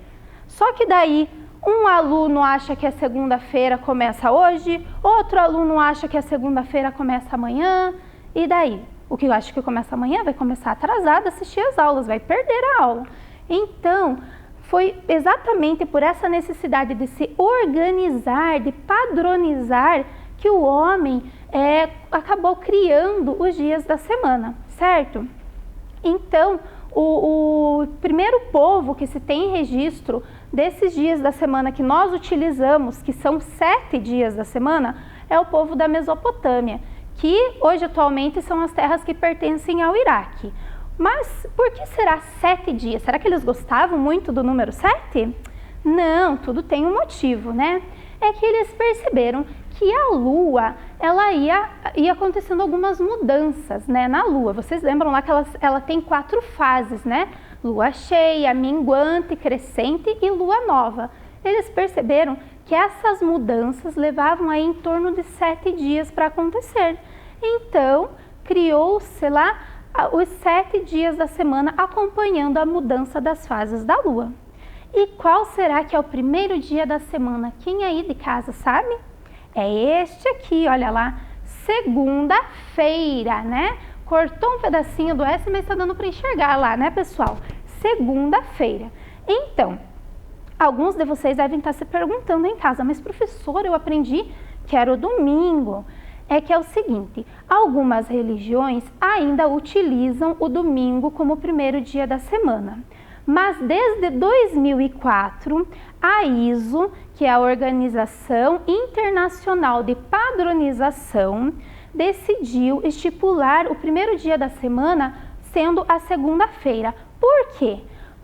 Só que daí um aluno acha que a segunda-feira começa hoje, outro aluno acha que a segunda-feira começa amanhã, e daí? O que eu acho que começa amanhã vai começar atrasado a assistir as aulas, vai perder a aula. Então, foi exatamente por essa necessidade de se organizar, de padronizar, que o homem acabou criando os dias da semana, certo? Então, o primeiro povo que se tem registro desses dias da semana que nós utilizamos, que são 7 dias da semana, é o povo da Mesopotâmia, que hoje atualmente são as terras que pertencem ao Iraque. Mas por que será 7 dias? Será que eles gostavam muito do número 7? Não, tudo tem um motivo, né? É que eles perceberam que a Lua, ela ia acontecendo algumas mudanças, né, na Lua. Vocês lembram lá que ela tem 4 fases, né? Lua cheia, minguante, crescente e Lua nova. Eles perceberam que essas mudanças levavam aí em torno de 7 dias para acontecer. Então, criou-se lá os 7 dias da semana acompanhando a mudança das fases da Lua. E qual será que é o primeiro dia da semana? Quem aí de casa sabe? É este aqui, olha lá, segunda-feira, né? Cortou um pedacinho do S, mas está dando para enxergar lá, né, pessoal? Segunda-feira. Então, alguns de vocês devem estar se perguntando em casa, mas professor, eu aprendi que era o domingo. É que é o seguinte, algumas religiões ainda utilizam o domingo como o primeiro dia da semana. Mas desde 2004, a ISO, que é a Organização Internacional de Padronização, decidiu estipular o primeiro dia da semana sendo a segunda-feira. Por quê?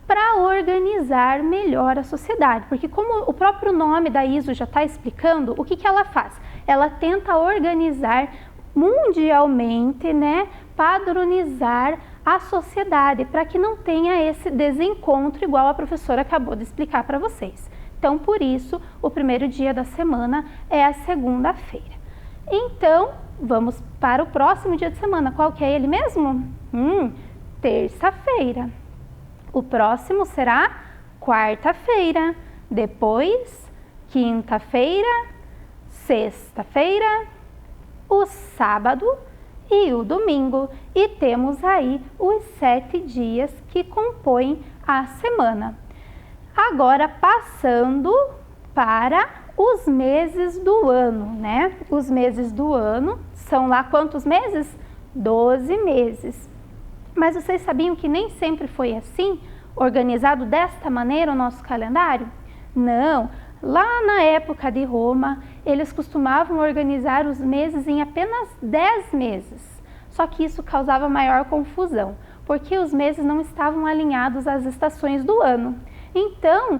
Para organizar melhor a sociedade, porque como o próprio nome da ISO já está explicando, o que ela faz? Ela tenta organizar mundialmente, né, padronizar a sociedade, para que não tenha esse desencontro igual a professora acabou de explicar para vocês. Então, por isso, o primeiro dia da semana é a segunda-feira. Então, vamos para o próximo dia de semana. Qual que é ele mesmo? Terça-feira. O próximo será quarta-feira, depois quinta-feira, sexta-feira, o sábado e o domingo. E temos aí os 7 dias que compõem a semana. Agora, passando para os meses do ano, né? Os meses do ano são lá quantos meses? 12 meses. Mas vocês sabiam que nem sempre foi assim, organizado desta maneira o nosso calendário? Não, lá na época de Roma, eles costumavam organizar os meses em apenas 10 meses. Só que isso causava maior confusão, porque os meses não estavam alinhados às estações do ano. Então,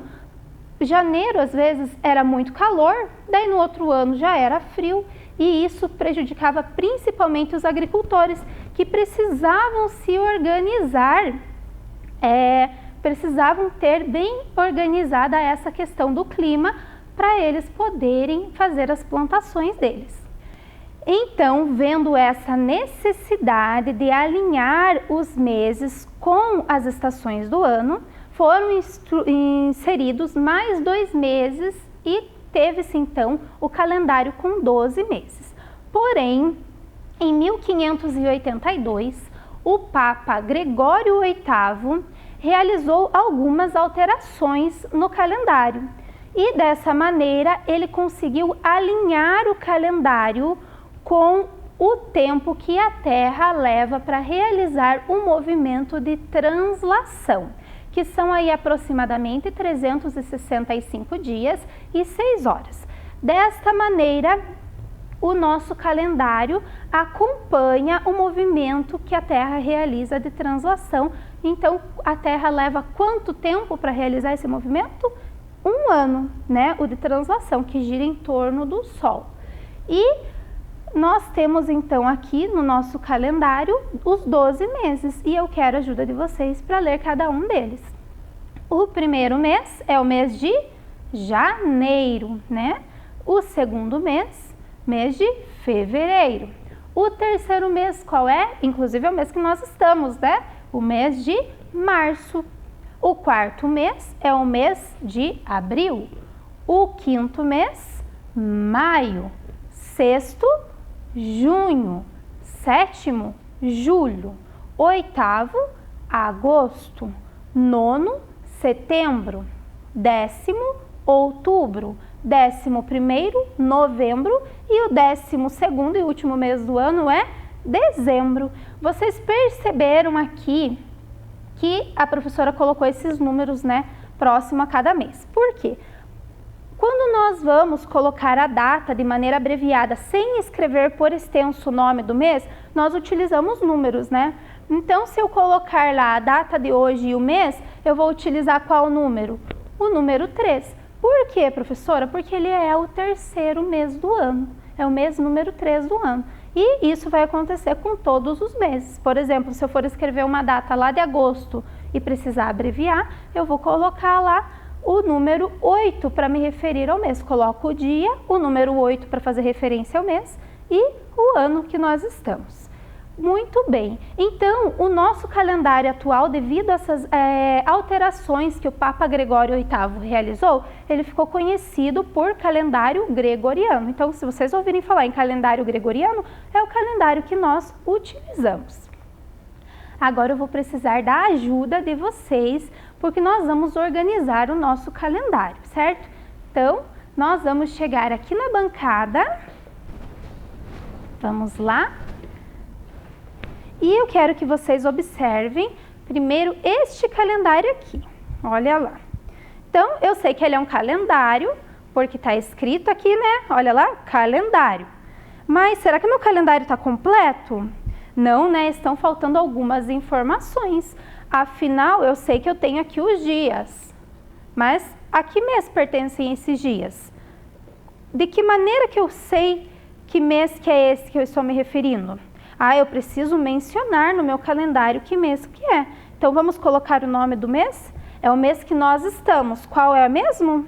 janeiro às vezes era muito calor, daí no outro ano já era frio, e isso prejudicava principalmente os agricultores, que precisavam se organizar, precisavam ter bem organizada essa questão do clima para eles poderem fazer as plantações deles. Então, vendo essa necessidade de alinhar os meses com as estações do ano, foram inseridos mais 2 meses e teve-se então o calendário com 12 meses. Porém, em 1582, o Papa Gregório VIII realizou algumas alterações no calendário e dessa maneira ele conseguiu alinhar o calendário com o tempo que a Terra leva para realizar um movimento de translação, que são aí aproximadamente 365 dias e 6 horas. Desta maneira, o nosso calendário acompanha o movimento que a Terra realiza de translação. Então, a Terra leva quanto tempo para realizar esse movimento? 1 ano, né? O de translação, que gira em torno do Sol. E Nós temos então aqui no nosso calendário os 12 meses e eu quero a ajuda de vocês para ler cada um deles. O primeiro mês é o mês de janeiro, né? O segundo mês de fevereiro. O terceiro mês qual é? Inclusive é o mês que nós estamos, né? O mês de março. O quarto mês é o mês de abril. O quinto mês, maio. Sexto, junho. Sétimo, julho. Oitavo, agosto. Nono, setembro. Décimo, outubro. 11º, novembro, e o 12º e último mês do ano é dezembro. Vocês perceberam aqui que a professora colocou esses números, né, próximo a cada mês. Por quê? Quando nós vamos colocar a data de maneira abreviada, sem escrever por extenso o nome do mês, nós utilizamos números, né? Então, se eu colocar lá a data de hoje e o mês, eu vou utilizar qual número? O número 3. Por quê, professora? Porque ele é o terceiro mês do ano, é o mês número 3 do ano. E isso vai acontecer com todos os meses. Por exemplo, se eu for escrever uma data lá de agosto e precisar abreviar, eu vou colocar lá o número 8 para me referir ao mês. Coloco o dia, o número 8 para fazer referência ao mês e o ano que nós estamos. Muito bem, então o nosso calendário atual, devido a essas alterações que o Papa Gregório VIII realizou, ele ficou conhecido por calendário gregoriano. Então, se vocês ouvirem falar em calendário gregoriano, é o calendário que nós utilizamos. Agora eu vou precisar da ajuda de vocês, porque nós vamos organizar o nosso calendário, certo? Então, nós vamos chegar aqui na bancada, vamos lá. E eu quero que vocês observem primeiro este calendário aqui, olha lá. Então, eu sei que ele é um calendário, porque está escrito aqui, né? Olha lá, calendário. Mas será que meu calendário está completo? Não, né? Estão faltando algumas informações. Afinal, eu sei que eu tenho aqui os dias, mas a que mês pertencem esses dias? De que maneira que eu sei que mês que é esse que eu estou me referindo? Eu preciso mencionar no meu calendário que mês que é. Então, vamos colocar o nome do mês? É o mês que nós estamos. Qual é mesmo?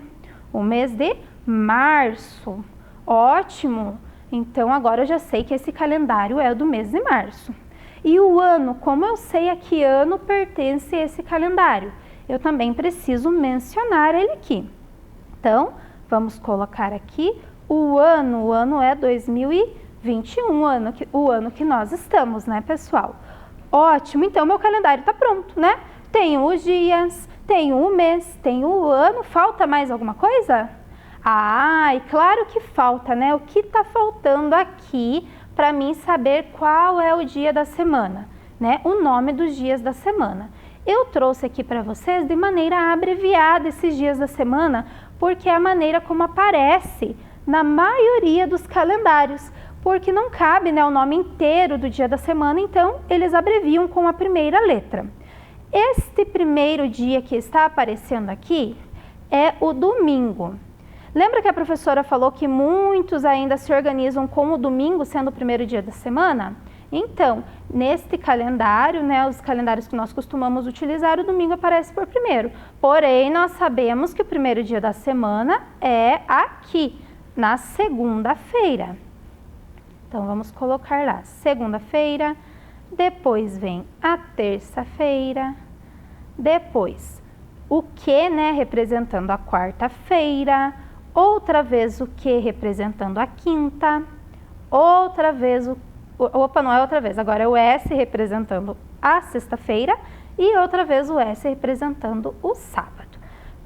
O mês de março. Ótimo! Então, agora eu já sei que esse calendário é do mês de março. E o ano, como eu sei a que ano pertence esse calendário? Eu também preciso mencionar ele aqui. Então, vamos colocar aqui o ano é 2021, o ano que nós estamos, né, pessoal? Ótimo, então meu calendário está pronto, né? Tenho os dias, tenho o mês, tenho o ano, falta mais alguma coisa? E claro que falta, né? O que está faltando aqui para mim saber qual é o dia da semana, né? O nome dos dias da semana. Eu trouxe aqui para vocês de maneira abreviada esses dias da semana, porque é a maneira como aparece na maioria dos calendários, porque não cabe, né, o nome inteiro do dia da semana, então eles abreviam com a primeira letra. Este primeiro dia que está aparecendo aqui é o domingo. Lembra que a professora falou que muitos ainda se organizam com o domingo sendo o primeiro dia da semana? Então, neste calendário, né, os calendários que nós costumamos utilizar, o domingo aparece por primeiro. Porém, nós sabemos que o primeiro dia da semana é aqui, na segunda-feira. Então, vamos colocar lá, segunda-feira, depois vem a terça-feira, depois o que, né, representando a quarta-feira, outra vez o que representando a quinta, outra vez não é outra vez, agora é o S representando a sexta-feira e outra vez o S representando o sábado.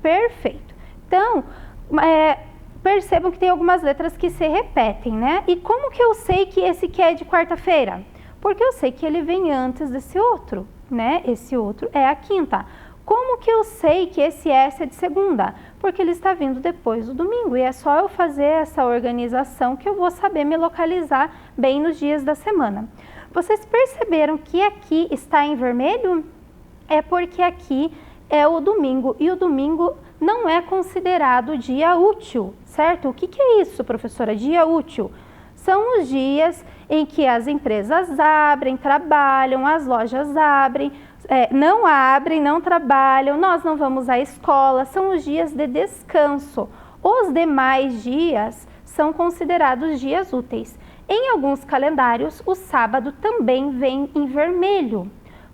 Perfeito. Então, percebam que tem algumas letras que se repetem, né? E como que eu sei que esse que é de quarta-feira? Porque eu sei que ele vem antes desse outro, né? Esse outro é a quinta. Como que eu sei que esse S é de segunda? Porque ele está vindo depois do domingo. E é só eu fazer essa organização que eu vou saber me localizar bem nos dias da semana. Vocês perceberam que aqui está em vermelho? É porque aqui é o domingo. E o domingo não é considerado dia útil, certo? O que é isso, professora? Dia útil? São os dias em que as empresas abrem, trabalham, as lojas abrem, não abrem, não trabalham, nós não vamos à escola, são os dias de descanso. Os demais dias são considerados dias úteis. Em alguns calendários, o sábado também vem em vermelho.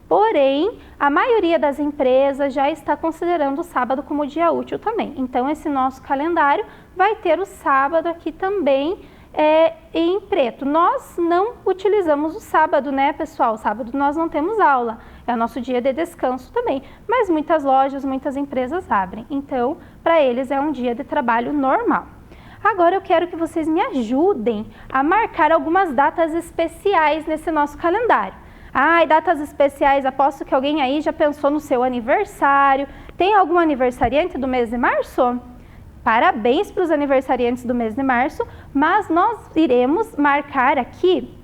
Porém, a maioria das empresas já está considerando o sábado como dia útil também. Então, esse nosso calendário vai ter o sábado aqui também em preto. Nós não utilizamos o sábado, né, pessoal? O sábado nós não temos aula, é o nosso dia de descanso também. Mas muitas lojas, muitas empresas abrem. Então, para eles é um dia de trabalho normal. Agora eu quero que vocês me ajudem a marcar algumas datas especiais nesse nosso calendário. Datas especiais, aposto que alguém aí já pensou no seu aniversário. Tem algum aniversariante do mês de março? Parabéns para os aniversariantes do mês de março, mas nós iremos marcar aqui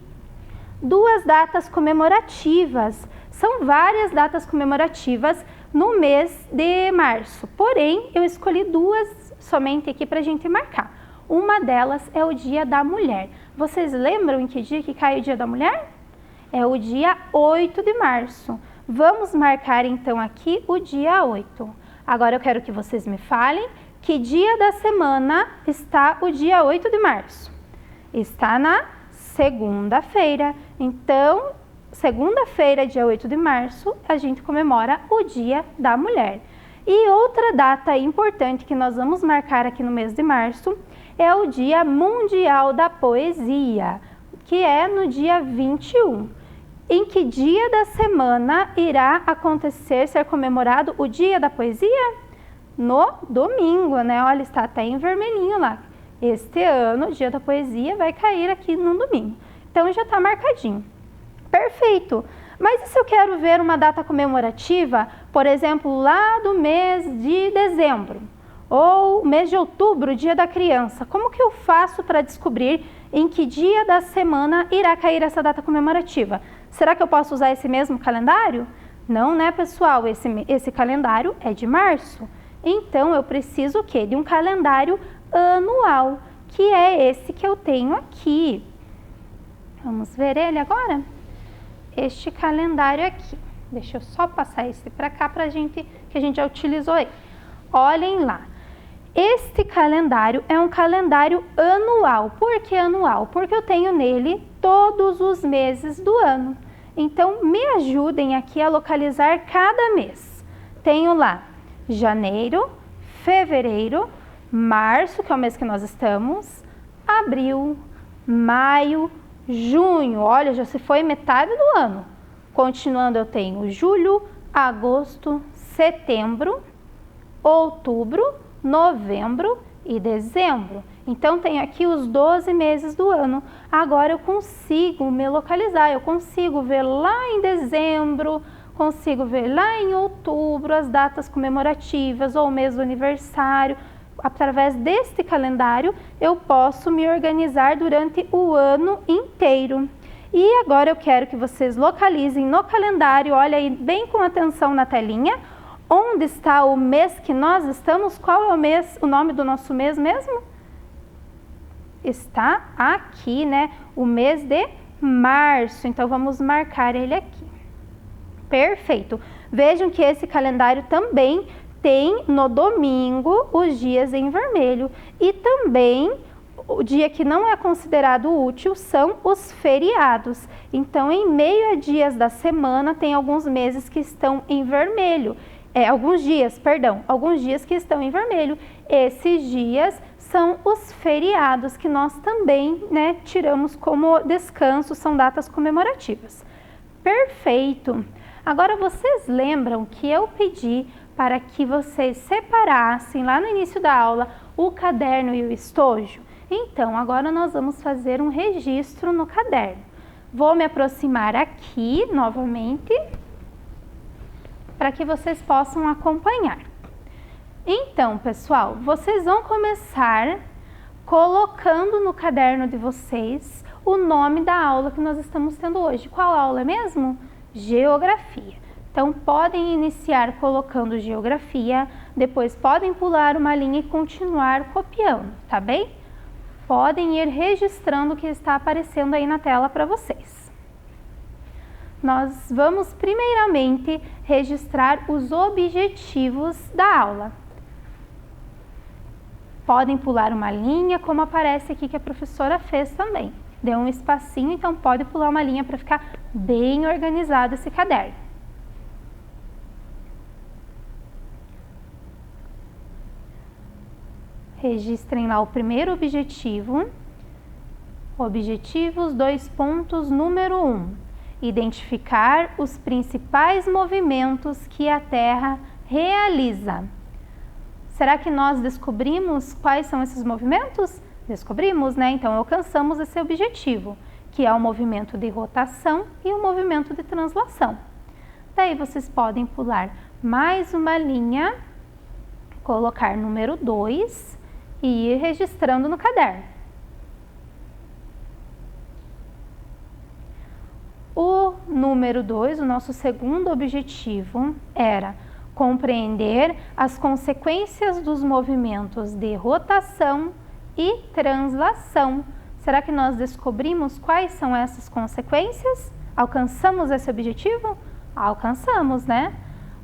2 datas comemorativas. São várias datas comemorativas no mês de março, porém eu escolhi 2 somente aqui para a gente marcar. Uma delas é o Dia da Mulher. Vocês lembram em que dia que cai o Dia da Mulher? É o dia 8 de março. Vamos marcar então aqui o dia 8. Agora eu quero que vocês me falem que dia da semana está o dia 8 de março. Está na segunda-feira. Então, segunda-feira, dia 8 de março, a gente comemora o Dia da Mulher. E outra data importante que nós vamos marcar aqui no mês de março é o Dia Mundial da Poesia, que é no dia 21. Em que dia da semana irá acontecer, ser comemorado o Dia da Poesia? No domingo, né? Olha, está até em vermelhinho lá. Este ano, o Dia da Poesia vai cair aqui no domingo. Então, já está marcadinho. Perfeito! Mas e se eu quero ver uma data comemorativa, por exemplo, lá do mês de dezembro? Ou mês de outubro, Dia da Criança? Como que eu faço para descobrir em que dia da semana irá cair essa data comemorativa? Será que eu posso usar esse mesmo calendário? Não, né, pessoal? Esse calendário é de março. Então, eu preciso o quê? De um calendário anual, que é esse que eu tenho aqui. Vamos ver ele agora? Este calendário aqui. Deixa eu só passar esse para cá para que a gente já utilizou ele. Olhem lá. Este calendário é um calendário anual. Por que anual? Porque eu tenho nele todos os meses do ano. Então, me ajudem aqui a localizar cada mês. Tenho lá janeiro, fevereiro, março, que é o mês que nós estamos, abril, maio, junho. Olha, já se foi metade do ano. Continuando, eu tenho julho, agosto, setembro, outubro, novembro e dezembro. Então, tenho aqui os 12 meses do ano. Agora, eu consigo me localizar, eu consigo ver lá em dezembro, consigo ver lá em outubro as datas comemorativas ou o mês do aniversário. Através deste calendário, eu posso me organizar durante o ano inteiro. E agora eu quero que vocês localizem no calendário, olha aí bem com atenção na telinha, onde está o mês que nós estamos. Qual é o mês, o nome do nosso mês mesmo? Está aqui, né? O mês de março. Então, vamos marcar ele aqui. Perfeito. Vejam que esse calendário também tem no domingo os dias em vermelho. E também o dia que não é considerado útil são os feriados. Então, em meio a dias da semana, tem alguns meses que estão em vermelho. Alguns dias que estão em vermelho. Esses dias são os feriados que nós também, né, tiramos como descanso, são datas comemorativas. Perfeito! Agora, vocês lembram que eu pedi para que vocês separassem lá no início da aula o caderno e o estojo? Então, agora nós vamos fazer um registro no caderno. Vou me aproximar aqui novamente para que vocês possam acompanhar. Então, pessoal, vocês vão começar colocando no caderno de vocês o nome da aula que nós estamos tendo hoje. Qual aula mesmo? Geografia. Então, podem iniciar colocando geografia, depois podem pular uma linha e continuar copiando, tá bem? podem ir registrando o que está aparecendo aí na tela para vocês. Nós vamos primeiramente registrar os objetivos da aula. Podem pular uma linha, como aparece aqui que a professora fez também. Deu um espacinho, então pode pular uma linha para ficar bem organizado esse caderno. Registrem lá o primeiro objetivo. Objetivos, 2 pontos, número 1. Identificar os principais movimentos que a Terra realiza. Será que nós descobrimos quais são esses movimentos? Descobrimos, né? Então, alcançamos esse objetivo, que é o movimento de rotação e o movimento de translação. Daí, vocês podem pular mais uma linha, colocar número 2 e ir registrando no caderno. O número 2, o nosso segundo objetivo, era compreender as consequências dos movimentos de rotação e translação. Será que nós descobrimos quais são essas consequências? Alcançamos esse objetivo? Alcançamos, né?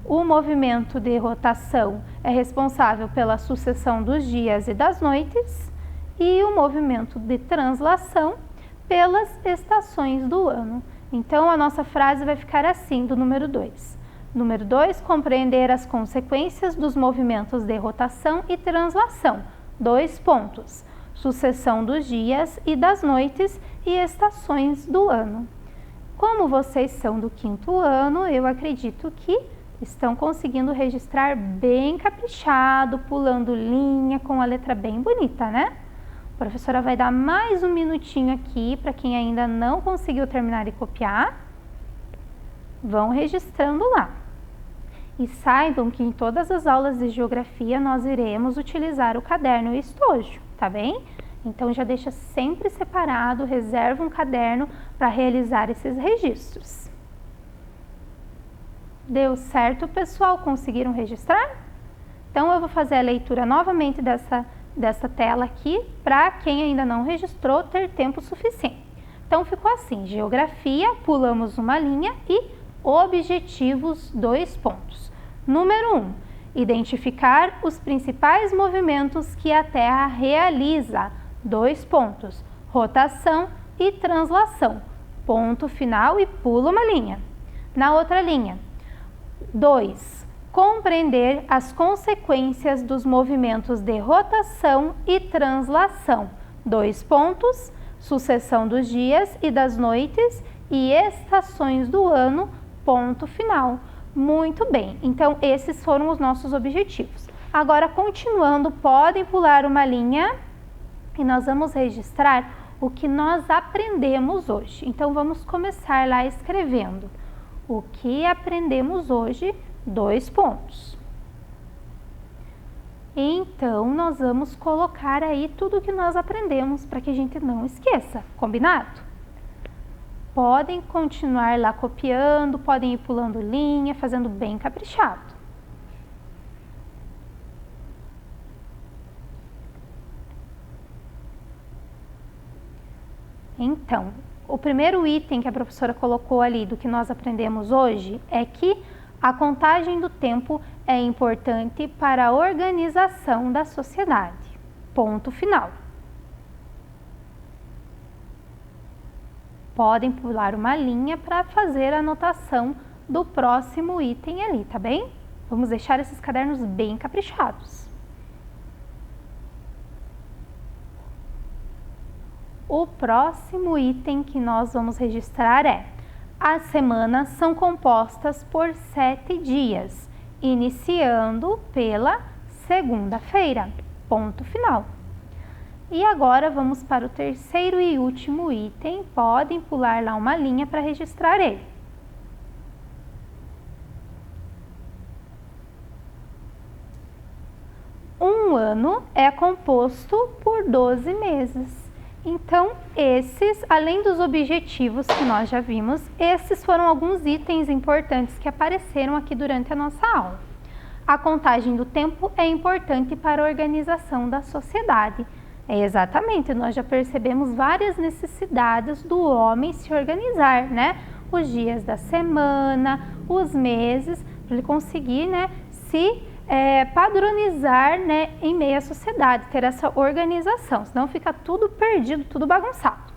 O movimento de rotação é responsável pela sucessão dos dias e das noites e o movimento de translação pelas estações do ano. Então, a nossa frase vai ficar assim, do número 2. Número 2, compreender as consequências dos movimentos de rotação e translação. 2 pontos. Sucessão dos dias e das noites e estações do ano. Como vocês são do 5º ano, eu acredito que estão conseguindo registrar bem caprichado, pulando linha com a letra bem bonita, né? A professora vai dar mais um minutinho aqui para quem ainda não conseguiu terminar de copiar. Vão registrando lá. E saibam que em todas as aulas de geografia nós iremos utilizar o caderno e o estojo, tá bem? Então já deixa sempre separado, reserva um caderno para realizar esses registros. Deu certo, pessoal? Conseguiram registrar? Então eu vou fazer a leitura novamente dessa tela aqui, para quem ainda não registrou ter tempo suficiente. Então ficou assim, geografia, pulamos uma linha e objetivos, 2 pontos. Número 1, identificar os principais movimentos que a Terra realiza, 2 pontos. Rotação e translação, ponto final e pula uma linha. Na outra linha, 2, compreender as consequências dos movimentos de rotação e translação, 2 pontos. Sucessão dos dias e das noites e estações do ano, ponto final. Muito bem, então esses foram os nossos objetivos. Agora, continuando, podem pular uma linha e nós vamos registrar o que nós aprendemos hoje. Então, vamos começar lá escrevendo o que aprendemos hoje, 2 pontos. Então, nós vamos colocar aí tudo o que nós aprendemos para que a gente não esqueça, combinado? Podem continuar lá copiando, podem ir pulando linha, fazendo bem caprichado. Então, o primeiro item que a professora colocou ali do que nós aprendemos hoje é que a contagem do tempo é importante para a organização da sociedade. Ponto final. Podem pular uma linha para fazer a anotação do próximo item ali, tá bem? Vamos deixar esses cadernos bem caprichados. O próximo item que nós vamos registrar é: as semanas são compostas por 7 dias, iniciando pela segunda-feira. Ponto final. E agora vamos para o terceiro e último item. Podem pular lá uma linha para registrar ele. Um ano é composto por 12 meses. Então, esses, além dos objetivos que nós já vimos, esses foram alguns itens importantes que apareceram aqui durante a nossa aula. A contagem do tempo é importante para a organização da sociedade. Exatamente, nós já percebemos várias necessidades do homem se organizar, né? Os dias da semana, os meses, para ele conseguir, né, se padronizar, né, em meio à sociedade, ter essa organização, senão fica tudo perdido, tudo bagunçado.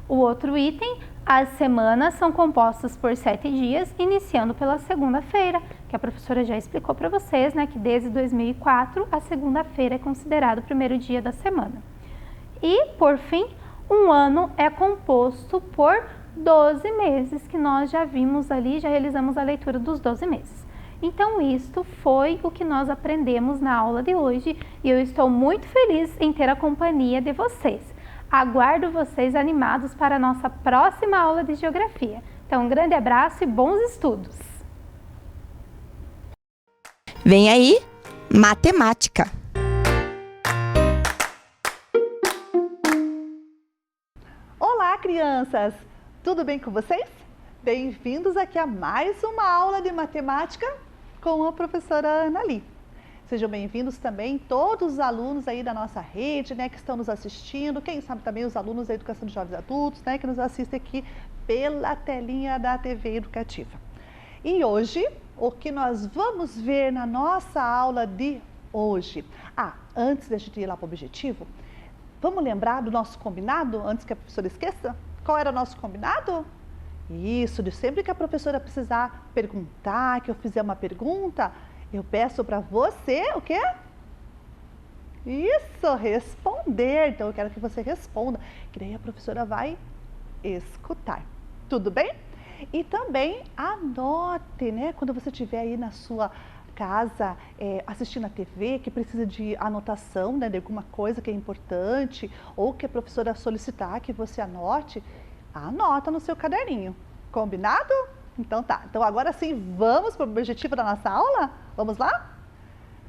O outro item, as semanas são compostas por 7 dias, iniciando pela segunda-feira, que a professora já explicou para vocês, né, que desde 2004 a segunda-feira é considerado o primeiro dia da semana. E, por fim, um ano é composto por 12 meses, que nós já vimos ali, já realizamos a leitura dos 12 meses. Então, isto foi o que nós aprendemos na aula de hoje e eu estou muito feliz em ter a companhia de vocês. Aguardo vocês animados para a nossa próxima aula de Geografia. Então, um grande abraço e bons estudos! Vem aí, matemática. Olá, crianças! Tudo bem com vocês? Bem-vindos aqui a mais uma aula de matemática com a professora Ana Li. Sejam bem-vindos também todos os alunos aí da nossa rede, né, que estão nos assistindo, quem sabe também os alunos da Educação de Jovens Adultos, né, que nos assistem aqui pela telinha da TV Educativa. E hoje, o que nós vamos ver na nossa aula de hoje? Antes da gente ir lá para o objetivo, vamos lembrar do nosso combinado, antes que a professora esqueça? Qual era o nosso combinado? Isso, de sempre que a professora precisar perguntar, que eu fizer uma pergunta, eu peço para você, o quê? Isso, responder. Então, eu quero que você responda, que daí a professora vai escutar. Tudo bem? E também anote, né? Quando você estiver aí na sua casa assistindo a TV, que precisa de anotação, né, de alguma coisa que é importante, ou que a professora solicitar que você anote, anota no seu caderninho. Combinado? Então tá. Então agora sim, vamos para o objetivo da nossa aula? Vamos lá?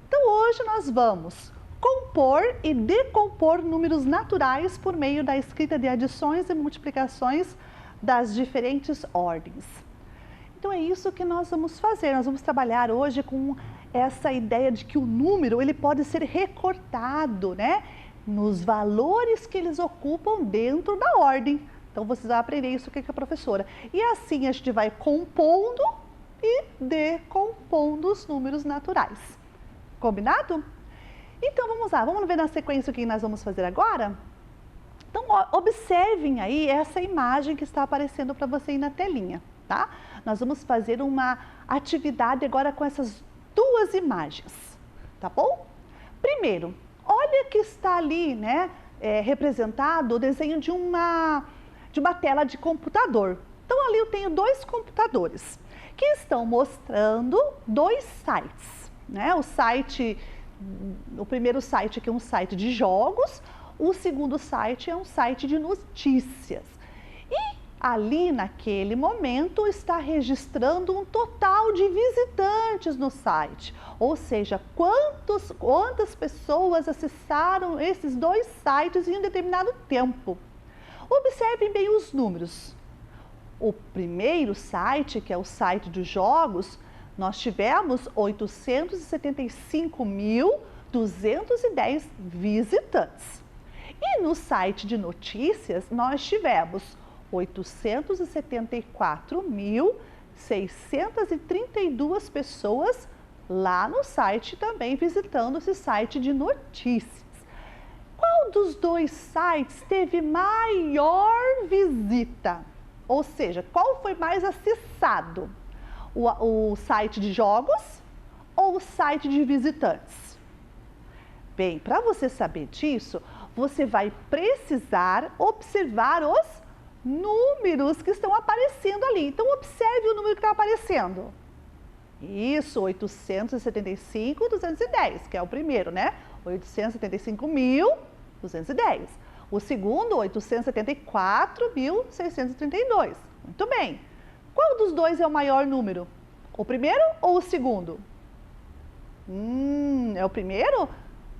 Então hoje nós vamos compor e decompor números naturais por meio da escrita de adições e multiplicações das diferentes ordens. Então é isso que nós vamos fazer. Nós vamos trabalhar hoje com essa ideia de que o número ele pode ser recortado, né, nos valores que eles ocupam dentro da ordem. Então, vocês vão aprender isso com a professora. E assim a gente vai compondo e decompondo os números naturais. Combinado? Então, vamos lá. Vamos ver na sequência o que nós vamos fazer agora? Então, observem aí essa imagem que está aparecendo para você aí na telinha, tá? Nós vamos fazer uma atividade agora com essas duas imagens, tá bom? Primeiro, olha que está ali, né, representado o desenho de uma tela de computador. Então, ali eu tenho dois computadores que estão mostrando dois sites, né? O primeiro site aqui é um site de jogos, o segundo site é um site de notícias. E ali, naquele momento, está registrando um total de visitantes no site, ou seja, quantas pessoas acessaram esses dois sites em um determinado tempo. Observem bem os números. O primeiro site, que é o site dos jogos, nós tivemos 875.210 visitantes. E no site de notícias, nós tivemos 874.632 pessoas lá no site também visitando esse site de notícias. Qual dos dois sites teve maior visita? Ou seja, qual foi mais acessado? O site de jogos ou o site de visitantes? Bem, para você saber disso, você vai precisar observar os números que estão aparecendo ali. Então, observe o número que está aparecendo. Isso, 875.210, que é o primeiro, né? 875.210. O segundo, 874.632. Muito bem. Qual dos dois é o maior número? O primeiro ou o segundo? É o primeiro?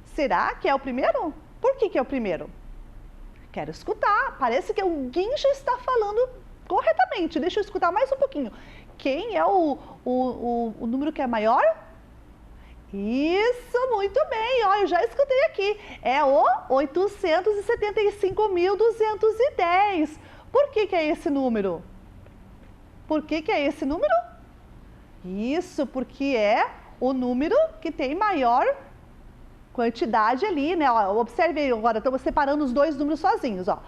Será que é o primeiro? Por que é o primeiro? Quero escutar. Parece que alguém já está falando corretamente. Deixa eu escutar mais um pouquinho. Quem é o número que é maior? Isso, muito bem. Ó, eu já escutei aqui. É o 875.210. Por que é esse número? Por que é esse número? Isso, porque é o número que tem maior quantidade ali, né? Ó, observe aí, agora estamos separando os dois números sozinhos, ó.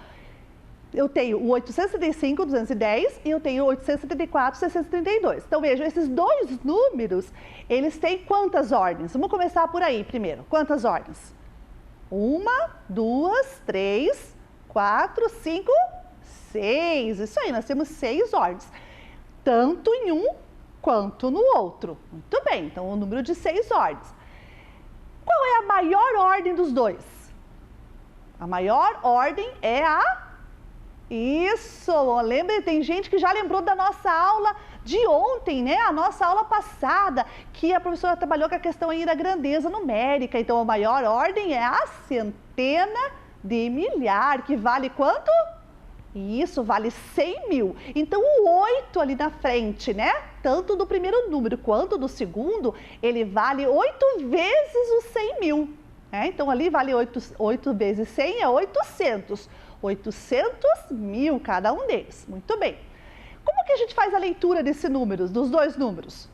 Eu tenho o 875.210 e eu tenho o 874.632. Então, vejam, esses dois números, eles têm quantas ordens? Vamos começar por aí primeiro. Quantas ordens? 1, 2, 3, 4, 5, 6. Isso aí, nós temos 6 ordens. Tanto em um quanto no outro. Muito bem, então o número de 6 ordens. Qual é a maior ordem dos dois? A maior ordem é a... Isso, lembra, tem gente que já lembrou da nossa aula de ontem, né? A nossa aula passada, que a professora trabalhou com a questão aí da grandeza numérica. Então, a maior ordem é a centena de milhar, que vale quanto? Isso, vale 100 mil. Então, o 8 ali na frente, né? Tanto do primeiro número quanto do segundo, ele vale 8 vezes os 100 mil. Então, ali vale 8 vezes 100 é 800. 800 mil cada um deles. Muito bem. Como que a gente faz a leitura desse número, dos dois números?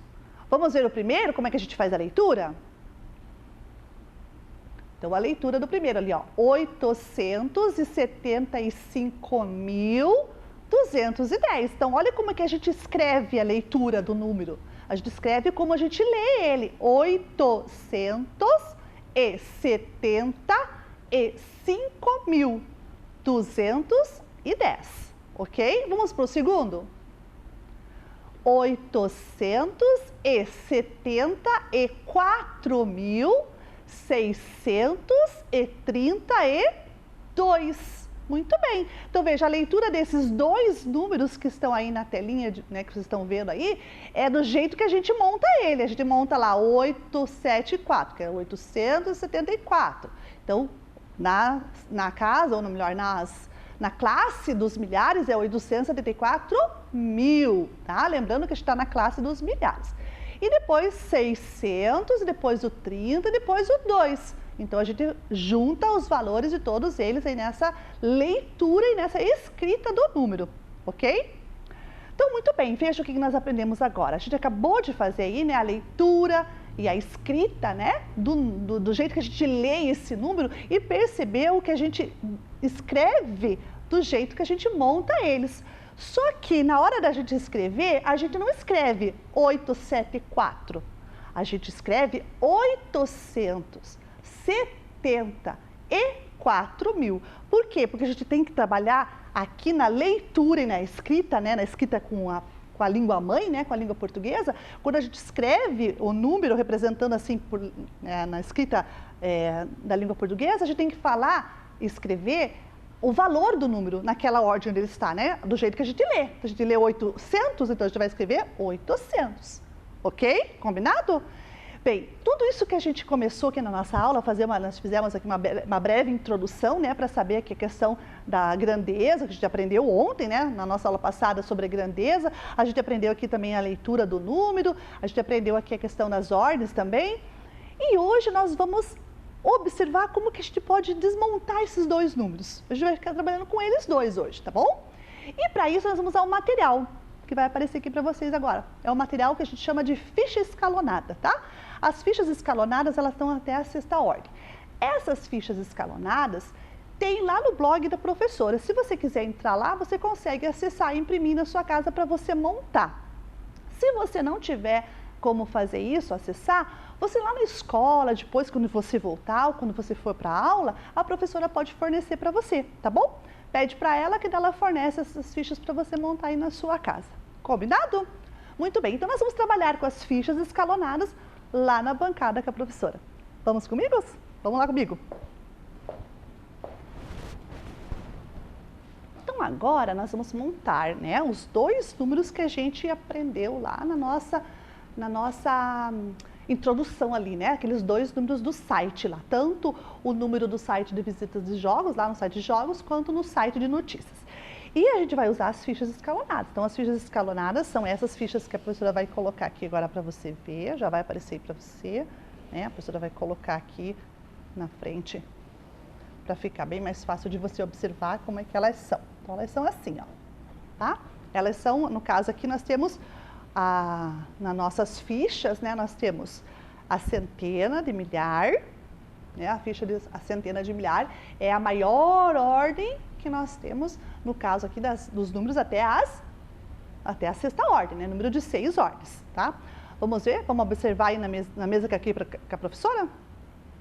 Vamos ver o primeiro, como é que a gente faz a leitura? Então, a leitura do primeiro ali, ó, 875.210. Então, olha como é que a gente escreve a leitura do número. A gente escreve como a gente lê ele, 875.210, ok? Vamos para o segundo. 874.632. Muito bem. Então, veja, a leitura desses dois números que estão aí na telinha, né, que vocês estão vendo aí, é do jeito que a gente monta ele. A gente monta lá 874, que é 874. Então, na casa, ou melhor, na classe dos milhares é 874 mil, tá? Lembrando que a gente está na classe dos milhares. E depois 600, depois o 30, depois o 2. Então, a gente junta os valores de todos eles aí nessa leitura e nessa escrita do número, ok? Então, muito bem, veja o que nós aprendemos agora. A gente acabou de fazer aí, né, a leitura e a escrita, né, do jeito que a gente lê esse número e percebeu que a gente escreve do jeito que a gente monta eles. Só que na hora da gente escrever, a gente não escreve 874, a gente escreve 874 mil. Por quê? Porque a gente tem que trabalhar aqui na leitura e na escrita, né, na escrita com a língua mãe, né, com a língua portuguesa. Quando a gente escreve o número representando assim na escrita da língua portuguesa, a gente tem que escrever o valor do número naquela ordem onde ele está, né? Do jeito que a gente lê. Se a gente lê 800, então a gente vai escrever 800. Ok? Combinado? Bem, tudo isso que a gente começou aqui na nossa aula, nós fizemos aqui uma breve introdução, né? Para saber aqui a questão da grandeza, que a gente aprendeu ontem, né? Na nossa aula passada sobre a grandeza. A gente aprendeu aqui também a leitura do número, a gente aprendeu aqui a questão das ordens também. E hoje nós vamos observar como que a gente pode desmontar esses dois números. A gente vai ficar trabalhando com eles dois hoje, tá bom? E para isso nós vamos usar um material que vai aparecer aqui para vocês agora. É um material que a gente chama de ficha escalonada, tá? As fichas escalonadas, elas estão até a 6ª ordem. Essas fichas escalonadas tem lá no blog da professora. Se você quiser entrar lá, você consegue acessar e imprimir na sua casa para você montar. Se você não tiver como fazer isso, acessar, você lá na escola, depois quando você voltar ou quando você for para a aula, a professora pode fornecer para você, tá bom? Pede para ela que ela fornece essas fichas para você montar aí na sua casa. Combinado? Muito bem, então nós vamos trabalhar com as fichas escalonadas lá na bancada com a professora. Vamos comigo? Vamos lá comigo. Então agora nós vamos montar, né, os dois números que a gente aprendeu lá na nossa introdução ali, né? Aqueles dois números do site lá, tanto o número do site de visitas de jogos, lá no site de jogos, quanto no site de notícias. E a gente vai usar as fichas escalonadas. Então, as fichas escalonadas são essas fichas que a professora vai colocar aqui agora para você ver, já vai aparecer aí para você. né? A professora vai colocar aqui na frente para ficar bem mais fácil de você observar como é que elas são. Então, elas são assim, ó, tá? Elas são, no caso aqui, nós temos, nas nossas fichas, né, nós temos a centena de milhar, né, a centena de milhar é a maior ordem que nós temos, no caso aqui dos números até a sexta ordem, né, número de 6 ordens, tá? Vamos ver? Vamos observar aí na mesa que aqui com a professora?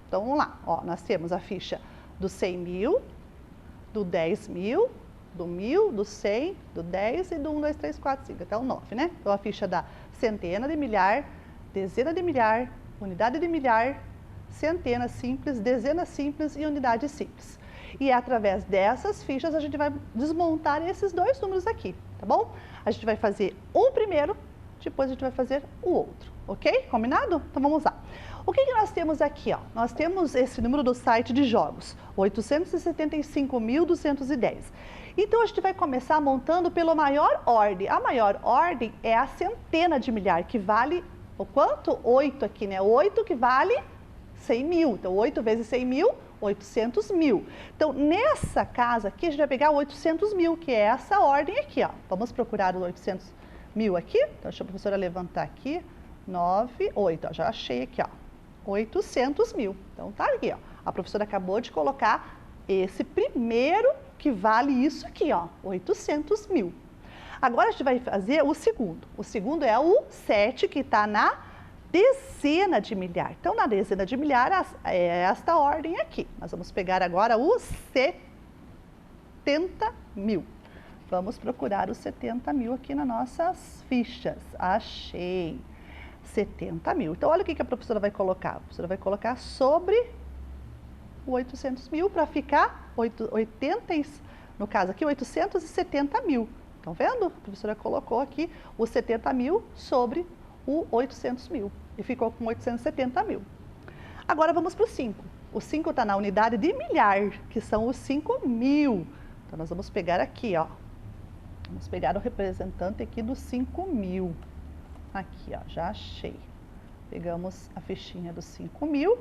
Então, vamos lá. Ó, nós temos a ficha do 100 mil, do 10 mil, do 1000, do 100, do 10 e do 1, 2, 3, 4, 5, até o 9, né? Então, a ficha da centena de milhar, dezena de milhar, unidade de milhar, centena simples, dezena simples e unidade simples. E através dessas fichas a gente vai desmontar esses dois números aqui, tá bom? A gente vai fazer um primeiro, depois a gente vai fazer o outro, ok? Combinado? Então vamos lá. O que nós temos aqui, ó? Nós temos esse número do site de jogos, 875.210. Então a gente vai começar montando pela maior ordem. A maior ordem é a centena de milhar, que vale o quanto? 8 aqui, né? 8 que vale 100 mil. Então 8 vezes 100 mil, 800 mil. Então nessa casa aqui a gente vai pegar 800 mil, que é essa ordem aqui, ó. Vamos procurar o 800 mil aqui. Então deixa a professora levantar aqui. 9, 8, ó, já achei aqui, ó. 800 mil. Então tá aqui, ó. A professora acabou de colocar esse primeiro que vale isso aqui, ó, 800 mil. Agora a gente vai fazer o segundo. O segundo é o 7, que está na dezena de milhar. Então, na dezena de milhar, é esta ordem aqui. Nós vamos pegar agora o 70 mil. Vamos procurar os 70 mil aqui nas nossas fichas. Achei. 70 mil. Então, olha o que a professora vai colocar. A professora vai colocar sobre o 800 mil para ficar 80, no caso aqui, 870 mil. Estão vendo? A professora colocou aqui os 70 mil sobre o 800 mil e ficou com 870 mil. Agora vamos para o 5. O 5 está na unidade de milhar, que são os 5 mil. Então, nós vamos pegar aqui, ó. Vamos pegar o representante aqui dos 5 mil. Aqui, ó, já achei. Pegamos a fichinha dos 5 mil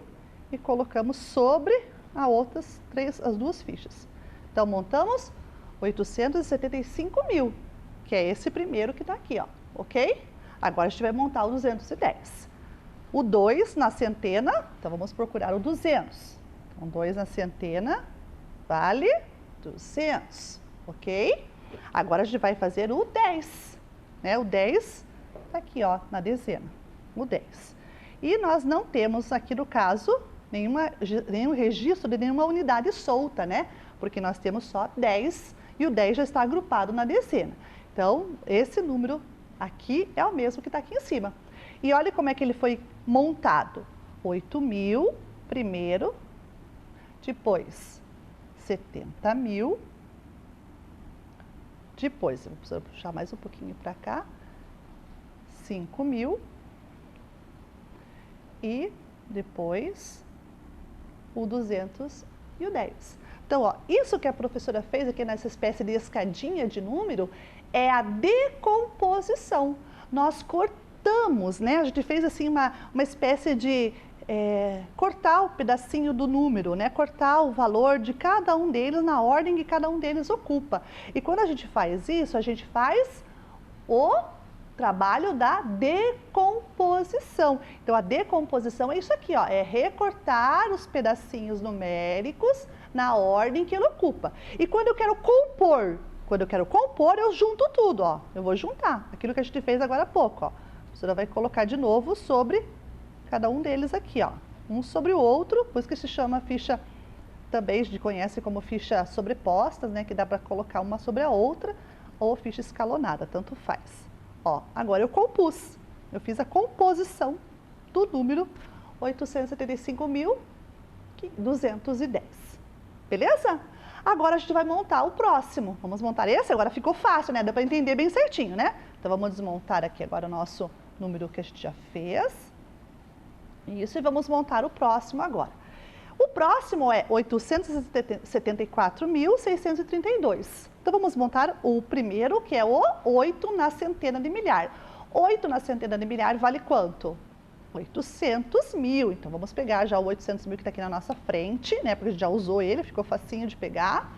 e colocamos sobre as duas fichas. Então, montamos 875 mil, que é esse primeiro que está aqui, ó, ok? Agora a gente vai montar o 210. O 2 na centena, então vamos procurar o 200. Então, 2 na centena vale 200, ok? Agora a gente vai fazer o 10, né? O 10 está aqui, ó, na dezena, o 10. E nós não temos aqui no caso nenhum registro de nenhuma unidade solta, né? Porque nós temos só 10 e o 10 já está agrupado na dezena. Então, esse número aqui é o mesmo que está aqui em cima. E olha como é que ele foi montado. 8 mil primeiro, depois 70 mil, depois, eu preciso puxar mais um pouquinho para cá, 5 mil e depois o 200 e o 10. Então, ó, isso que a professora fez aqui nessa espécie de escadinha de número é a decomposição. Nós cortamos, né? A gente fez assim uma espécie de cortar o pedacinho do número, né? Cortar o valor de cada um deles na ordem que cada um deles ocupa. E quando a gente faz isso, a gente faz o trabalho da decomposição. Então, a decomposição é isso aqui, ó, é recortar os pedacinhos numéricos na ordem que ele ocupa. E quando eu quero compor, eu junto tudo, ó. Eu vou juntar aquilo que a gente fez agora há pouco, ó. A professora vai colocar de novo sobre cada um deles aqui, ó. Um sobre o outro, por isso que se chama ficha, também a gente conhece como ficha sobrepostas, né? Que dá para colocar uma sobre a outra, ou ficha escalonada, tanto faz. Ó, agora eu compus. Eu fiz a composição do número 875.210. Beleza? Agora a gente vai montar o próximo. Vamos montar esse? Agora ficou fácil, né? Deu para entender bem certinho, né? Então, vamos desmontar aqui agora o nosso número que a gente já fez. Isso, e vamos montar o próximo agora. O próximo é 874.632. Então, vamos montar o primeiro, que é o 8 na centena de milhar. 8 na centena de milhar vale quanto? 800 mil. Então, vamos pegar já o 800 mil que está aqui na nossa frente, né? Porque a gente já usou ele, ficou facinho de pegar.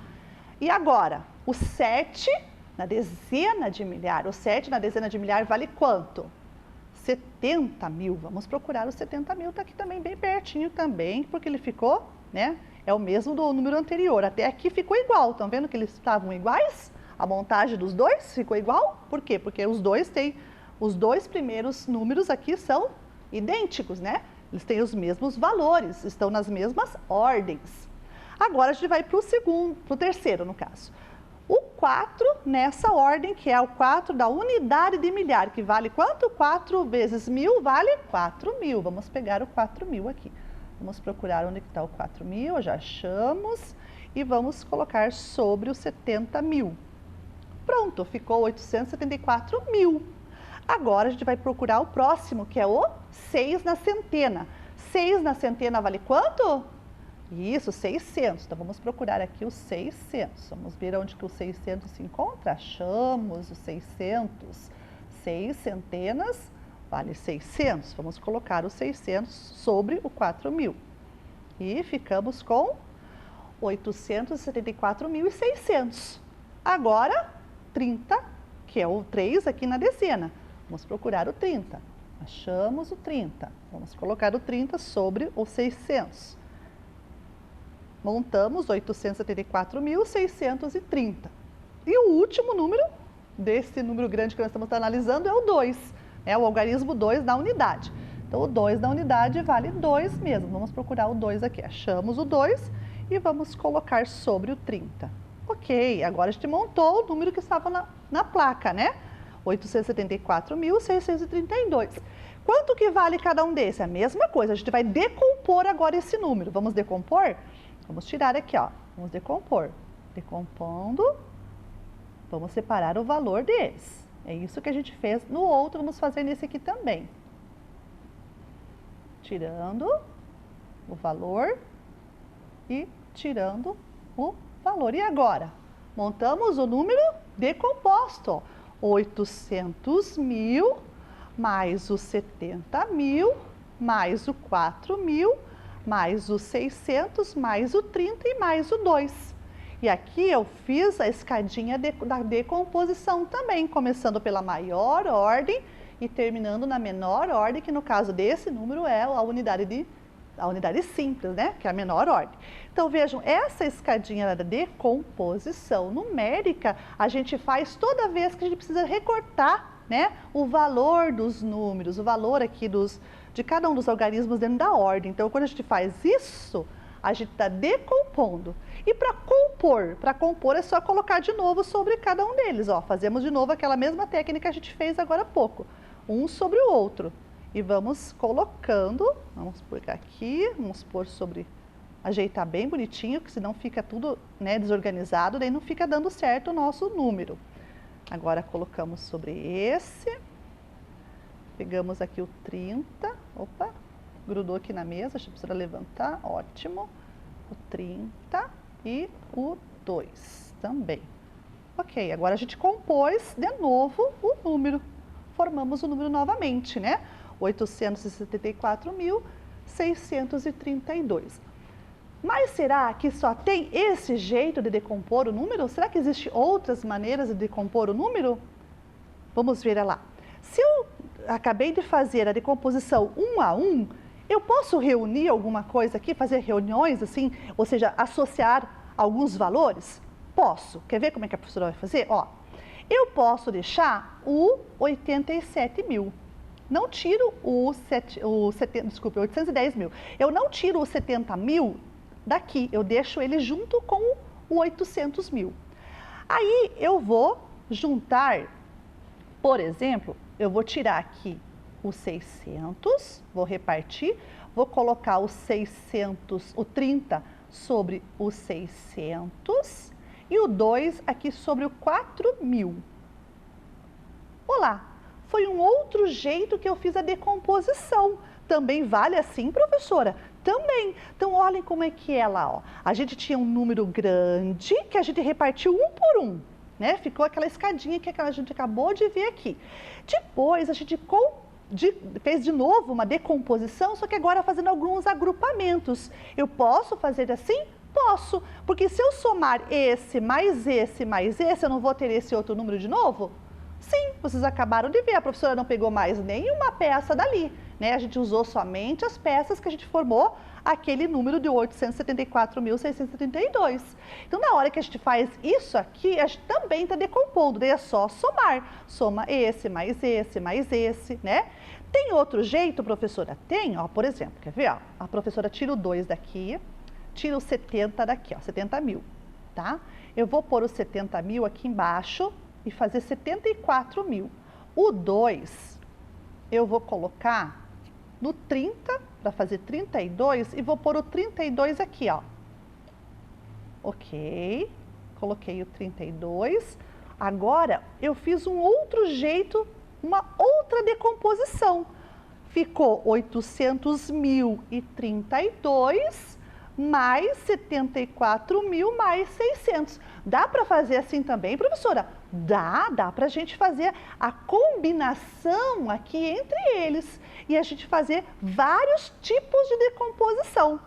E agora, o 7 na dezena de milhar. O 7 na dezena de milhar vale quanto? 70 mil. Vamos procurar o 70 mil, está aqui também bem pertinho também, porque ele ficou, né? É o mesmo do número anterior. Até aqui ficou igual. Estão vendo que eles estavam iguais? A montagem dos dois ficou igual? Por quê? Porque os dois primeiros números aqui são idênticos, né? Eles têm os mesmos valores, estão nas mesmas ordens. Agora a gente vai para o terceiro, no caso. O 4 nessa ordem, que é o 4 da unidade de milhar, que vale quanto? 4 vezes 1000 vale 4.000. Vamos pegar o 4.000 aqui. Vamos procurar onde está o 4.000, já achamos. E vamos colocar sobre os 70 mil. Pronto, ficou 874 mil. Agora a gente vai procurar o próximo, que é o 6 na centena. 6 na centena vale quanto? Isso, 600. Então, vamos procurar aqui o 600. Vamos ver onde que o 600 se encontra. Achamos o 600. 6 centenas vale 600. Vamos colocar o 600 sobre o 4.000. E ficamos com 874.600. Agora, 30, que é o 3 aqui na dezena. Vamos procurar o 30. Achamos o 30. Vamos colocar o 30 sobre o 600. Montamos 874.630. E o último número, desse número grande que nós estamos analisando, é o 2. É o algarismo 2 da unidade. Então, o 2 da unidade vale 2 mesmo. Vamos procurar o 2 aqui. Achamos o 2 e vamos colocar sobre o 30. Ok, agora a gente montou o número que estava na placa, né? 874.632. Quanto que vale cada um desses? É a mesma coisa, a gente vai decompor agora esse número. Vamos decompor? Vamos tirar aqui, ó. Vamos decompor. Decompondo, vamos separar o valor deles. É isso que a gente fez no outro, vamos fazer nesse aqui também. Tirando o valor e tirando o valor. E agora? Montamos o número decomposto. 800 mil mais os 70 mil mais o 4.000 mais os 600 mais o 30 e mais o 2. E aqui eu fiz a escadinha da decomposição também, começando pela maior ordem e terminando na menor ordem, que no caso desse número é a unidade simples, né? Que é a menor ordem. Então, vejam, essa escadinha da decomposição numérica, a gente faz toda vez que a gente precisa recortar, né, o valor dos números, o valor aqui de cada um dos algarismos dentro da ordem. Então, quando a gente faz isso, a gente está decompondo. E para compor é só colocar de novo sobre cada um deles. Ó, fazemos de novo aquela mesma técnica que a gente fez agora há pouco, um sobre o outro. E vamos colocando, vamos pegar aqui, vamos pôr sobre, ajeitar bem bonitinho, que senão fica tudo, né, desorganizado, daí não fica dando certo o nosso número. Agora colocamos sobre esse, pegamos aqui o 30, opa, grudou aqui na mesa, a gente precisa levantar, ótimo, o 30 e o 2 também. Ok, agora a gente compôs de novo o número, formamos o número novamente, né? 874.632. Mas será que só tem esse jeito de decompor o número? Será que existem outras maneiras de decompor o número? Vamos ver lá. Se eu acabei de fazer a decomposição 1 a 1, eu posso reunir alguma coisa aqui, fazer reuniões assim, ou seja, associar alguns valores? Posso. Quer ver como é que a professora vai fazer? Ó, eu posso deixar o 87 mil. Não tiro o 810 mil. Eu não tiro o 70 mil daqui, eu deixo ele junto com o 800 mil. Aí eu vou juntar, por exemplo, eu vou tirar aqui os 600, vou repartir, vou colocar os 600, o 30 sobre os 600 e o 2 aqui sobre o 4.000. Olá! Foi um outro jeito que eu fiz a decomposição. Também vale assim, professora? Também. Então, olhem como é que é lá, ó. A gente tinha um número grande que a gente repartiu um por um, né? Ficou aquela escadinha que a gente acabou de ver aqui. Depois, a gente fez de novo uma decomposição, só que agora fazendo alguns agrupamentos. Eu posso fazer assim? Posso, porque se eu somar esse, mais esse, mais esse, eu não vou ter esse outro número de novo? Sim, vocês acabaram de ver, a professora não pegou mais nenhuma peça dali, né? A gente usou somente as peças que a gente formou aquele número de 874.632. Então, na hora que a gente faz isso aqui, a gente também está decompondo, daí é só somar. Soma esse, mais esse, mais esse, né? Tem outro jeito, professora? Tem, ó, por exemplo, quer ver? Ó, a professora tira o 2 daqui, tira o 70 daqui, ó, 70 mil, tá? Eu vou pôr o 70 mil aqui embaixo e fazer 74 mil. O 2, eu vou colocar no 30, para fazer 32, e vou pôr o 32 aqui, ó. Ok, coloquei o 32. Agora, eu fiz um outro jeito, uma outra decomposição. Ficou 800.032 mais 74 mil mais 600. Dá para fazer assim também, professora? Dá para a gente fazer a combinação aqui entre eles e a gente fazer vários tipos de decomposição.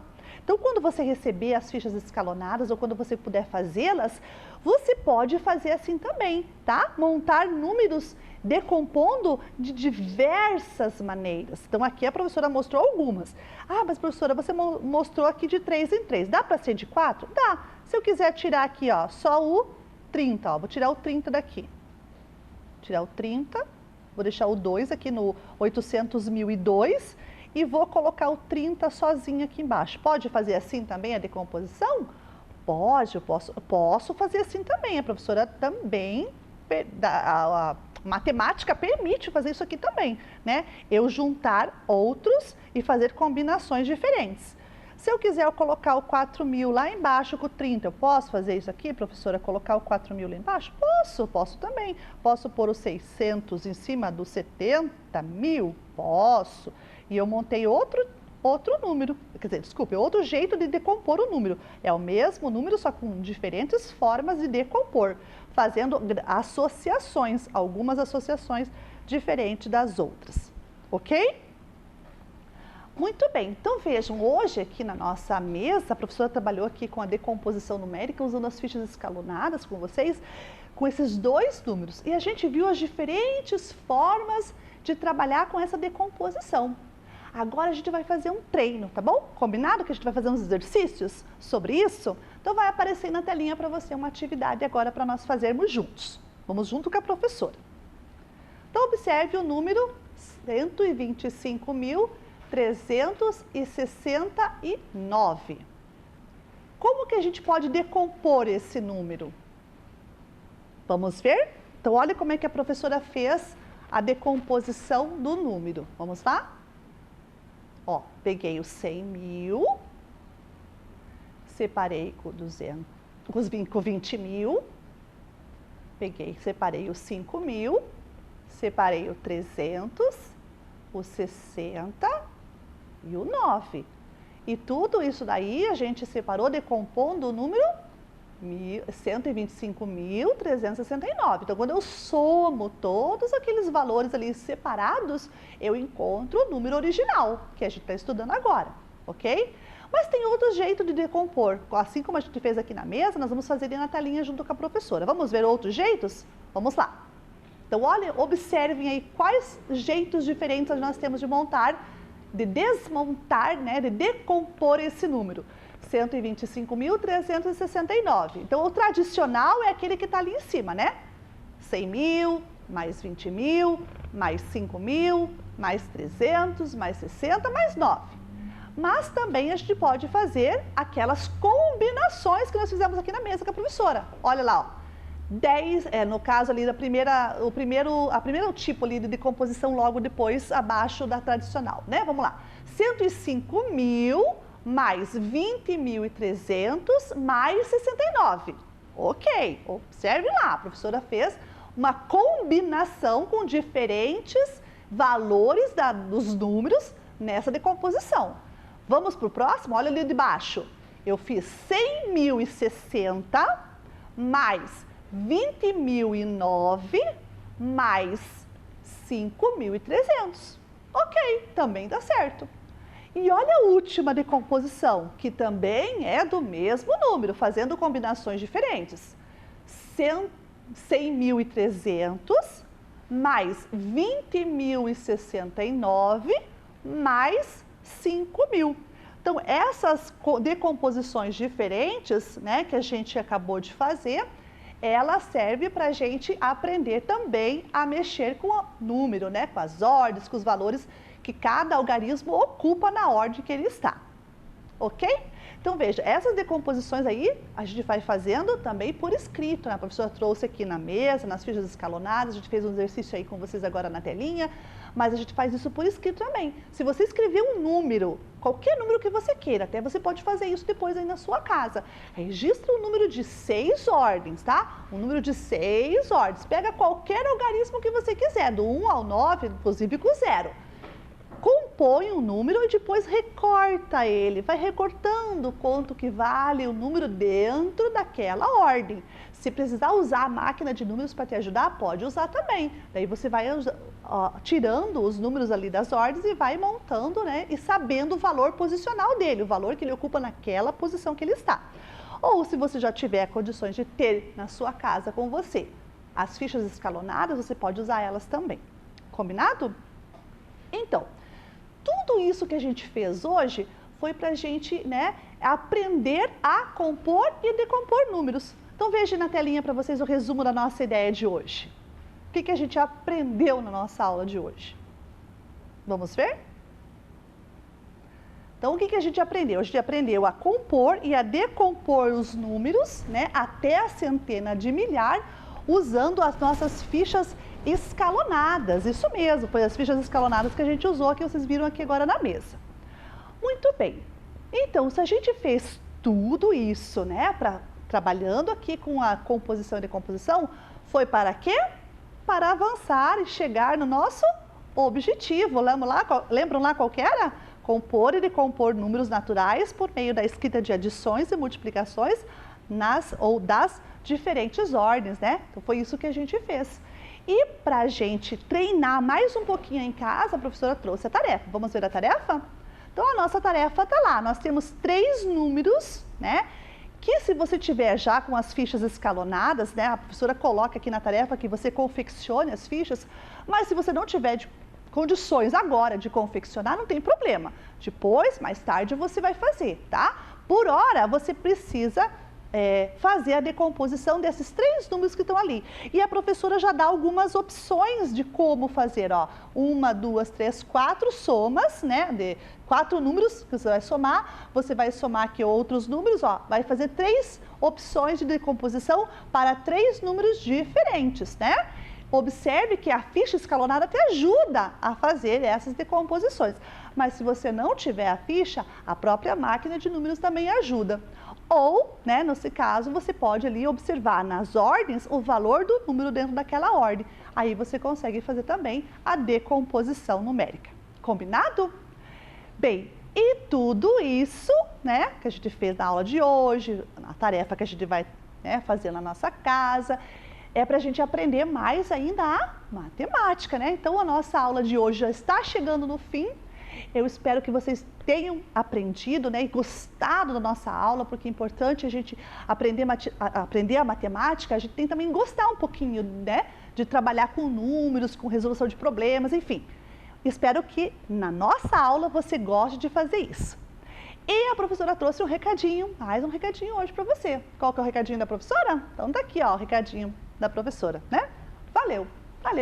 Então, quando você receber as fichas escalonadas ou quando você puder fazê-las, você pode fazer assim também, tá? Montar números decompondo de diversas maneiras. Então, aqui a professora mostrou algumas. Ah, mas professora, você mostrou aqui de 3 em 3. Dá para ser de 4? Dá. Se eu quiser tirar aqui, ó, só o 30, ó, vou tirar o 30 daqui. Tirar o 30, vou deixar o 2 aqui no 800.002 e vou colocar o 30 sozinho aqui embaixo. Pode fazer assim também a decomposição? Pode, eu posso fazer assim também. A professora também, a matemática permite fazer isso aqui também, né? Eu juntar outros e fazer combinações diferentes. Se eu quiser colocar o 4.000 lá embaixo com o 30, eu posso fazer isso aqui, professora? Colocar o 4.000 lá embaixo? Posso também. Posso pôr o 600 em cima do 70.000? Posso. E eu montei outro número, quer dizer, desculpe, outro jeito de decompor o número. É o mesmo número, só com diferentes formas de decompor, fazendo associações, algumas associações diferentes das outras, ok? Muito bem, então vejam, hoje aqui na nossa mesa, a professora trabalhou aqui com a decomposição numérica, usando as fichas escalonadas com vocês, com esses dois números. E a gente viu as diferentes formas de trabalhar com essa decomposição. Agora a gente vai fazer um treino, tá bom? Combinado que a gente vai fazer uns exercícios sobre isso? Então vai aparecer na telinha para você uma atividade agora para nós fazermos juntos. Vamos junto com a professora. Então observe o número 125.369. Como que a gente pode decompor esse número? Vamos ver? Então olha como é que a professora fez a decomposição do número. Vamos lá? Ó, peguei os 100.000, separei com 20.000, separei os 5.000, separei o 300, o 60 e o 9. E tudo isso daí a gente separou decompondo o número 125.369. Então, quando eu somo todos aqueles valores ali separados, eu encontro o número original, que a gente está estudando agora, ok? Mas tem outro jeito de decompor. Assim como a gente fez aqui na mesa, nós vamos fazer ali na telinha junto com a professora. Vamos ver outros jeitos? Vamos lá. Então, olhem, observem aí quais jeitos diferentes nós temos de montar, de desmontar, né, de decompor esse número. 125.369. Então, o tradicional é aquele que está ali em cima, né? 100.000, mais 20.000, mais 5.000, mais 300, mais 60, mais 9. Mas também a gente pode fazer aquelas combinações que nós fizemos aqui na mesa com a professora. Olha lá, ó. 10, no caso ali, o primeiro tipo ali de decomposição logo depois, abaixo da tradicional, né? Vamos lá. 105.000 mais 20.300 mais 69. Ok, observe lá, a professora fez uma combinação com diferentes valores dos números nessa decomposição. Vamos para o próximo? Olha ali de baixo. Eu fiz 100.060 mais 20.009 mais 5.300. Ok, também dá certo. E olha a última decomposição, que também é do mesmo número, fazendo combinações diferentes. 100.300 mais 20.069 mais 5.000. Então, essas decomposições diferentes, né, que a gente acabou de fazer, ela serve para a gente aprender também a mexer com o número, né, com as ordens, com os valores que cada algarismo ocupa na ordem que ele está. Ok? Então, veja, essas decomposições aí a gente vai fazendo também por escrito, né? A professora trouxe aqui na mesa, nas fichas escalonadas, a gente fez um exercício aí com vocês agora na telinha, mas a gente faz isso por escrito também. Se você escrever um número, qualquer número que você queira, até você pode fazer isso depois aí na sua casa. Registra um número de 6 ordens, tá? Um número de 6 ordens. Pega qualquer algarismo que você quiser, do 1 ao 9, inclusive com 0. Compõe um número e depois recorta ele, vai recortando quanto que vale o número dentro daquela ordem. Se precisar usar a máquina de números para te ajudar, pode usar também. Daí você vai tirando os números ali das ordens e vai montando, né? E sabendo o valor posicional dele, o valor que ele ocupa naquela posição que ele está. Ou se você já tiver condições de ter na sua casa com você as fichas escalonadas, você pode usar elas também. Combinado? Então, tudo isso que a gente fez hoje foi para a gente, né, aprender a compor e decompor números. Então, veja na telinha para vocês o resumo da nossa ideia de hoje. O que a gente aprendeu na nossa aula de hoje? Vamos ver? Então, o que a gente aprendeu? A gente aprendeu a compor e a decompor os números, né, até a centena de milhar, usando as nossas fichas escalonadas. Isso mesmo, foi as fichas escalonadas que a gente usou, que vocês viram aqui agora na mesa. Muito bem. Então, se a gente fez tudo isso, né, trabalhando aqui com a composição e decomposição, foi para quê? Para avançar e chegar no nosso objetivo. Lembram lá qual que era? Compor e decompor números naturais por meio da escrita de adições e multiplicações das diferentes ordens, né? Então, foi isso que a gente fez. E para a gente treinar mais um pouquinho em casa, a professora trouxe a tarefa. Vamos ver a tarefa? Então, a nossa tarefa está lá. Nós temos 3 números, né? Que se você tiver já com as fichas escalonadas, né? A professora coloca aqui na tarefa que você confeccione as fichas. Mas se você não tiver condições agora de confeccionar, não tem problema. Depois, mais tarde, você vai fazer, tá? Por hora, você precisa fazer a decomposição desses 3 números que estão ali. E a professora já dá algumas opções de como fazer, ó. 1, 2, 3, 4 somas, né? De 4 números que você vai somar aqui outros números, ó. Vai fazer 3 opções de decomposição para 3 números diferentes, né? Observe que a ficha escalonada te ajuda a fazer essas decomposições. Mas se você não tiver a ficha, a própria máquina de números também ajuda. Ou, né, nesse caso, você pode ali observar nas ordens o valor do número dentro daquela ordem. Aí você consegue fazer também a decomposição numérica. Combinado? Bem, e tudo isso, né, que a gente fez na aula de hoje, na tarefa que a gente vai, né, fazer na nossa casa, é para a gente aprender mais ainda a matemática, né? Então, a nossa aula de hoje já está chegando no fim. Eu espero que vocês tenham aprendido, né, e gostado da nossa aula, porque é importante a gente aprender a matemática, a gente tem também gostar um pouquinho, né, de trabalhar com números, com resolução de problemas, enfim. Espero que na nossa aula você goste de fazer isso. E a professora trouxe um recadinho, mais um recadinho hoje para você. Qual que é o recadinho da professora? Então tá aqui, ó, o recadinho da professora, né? Valeu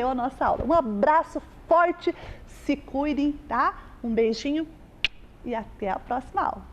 a nossa aula. Um abraço forte, se cuidem, tá? Um beijinho e até a próxima aula.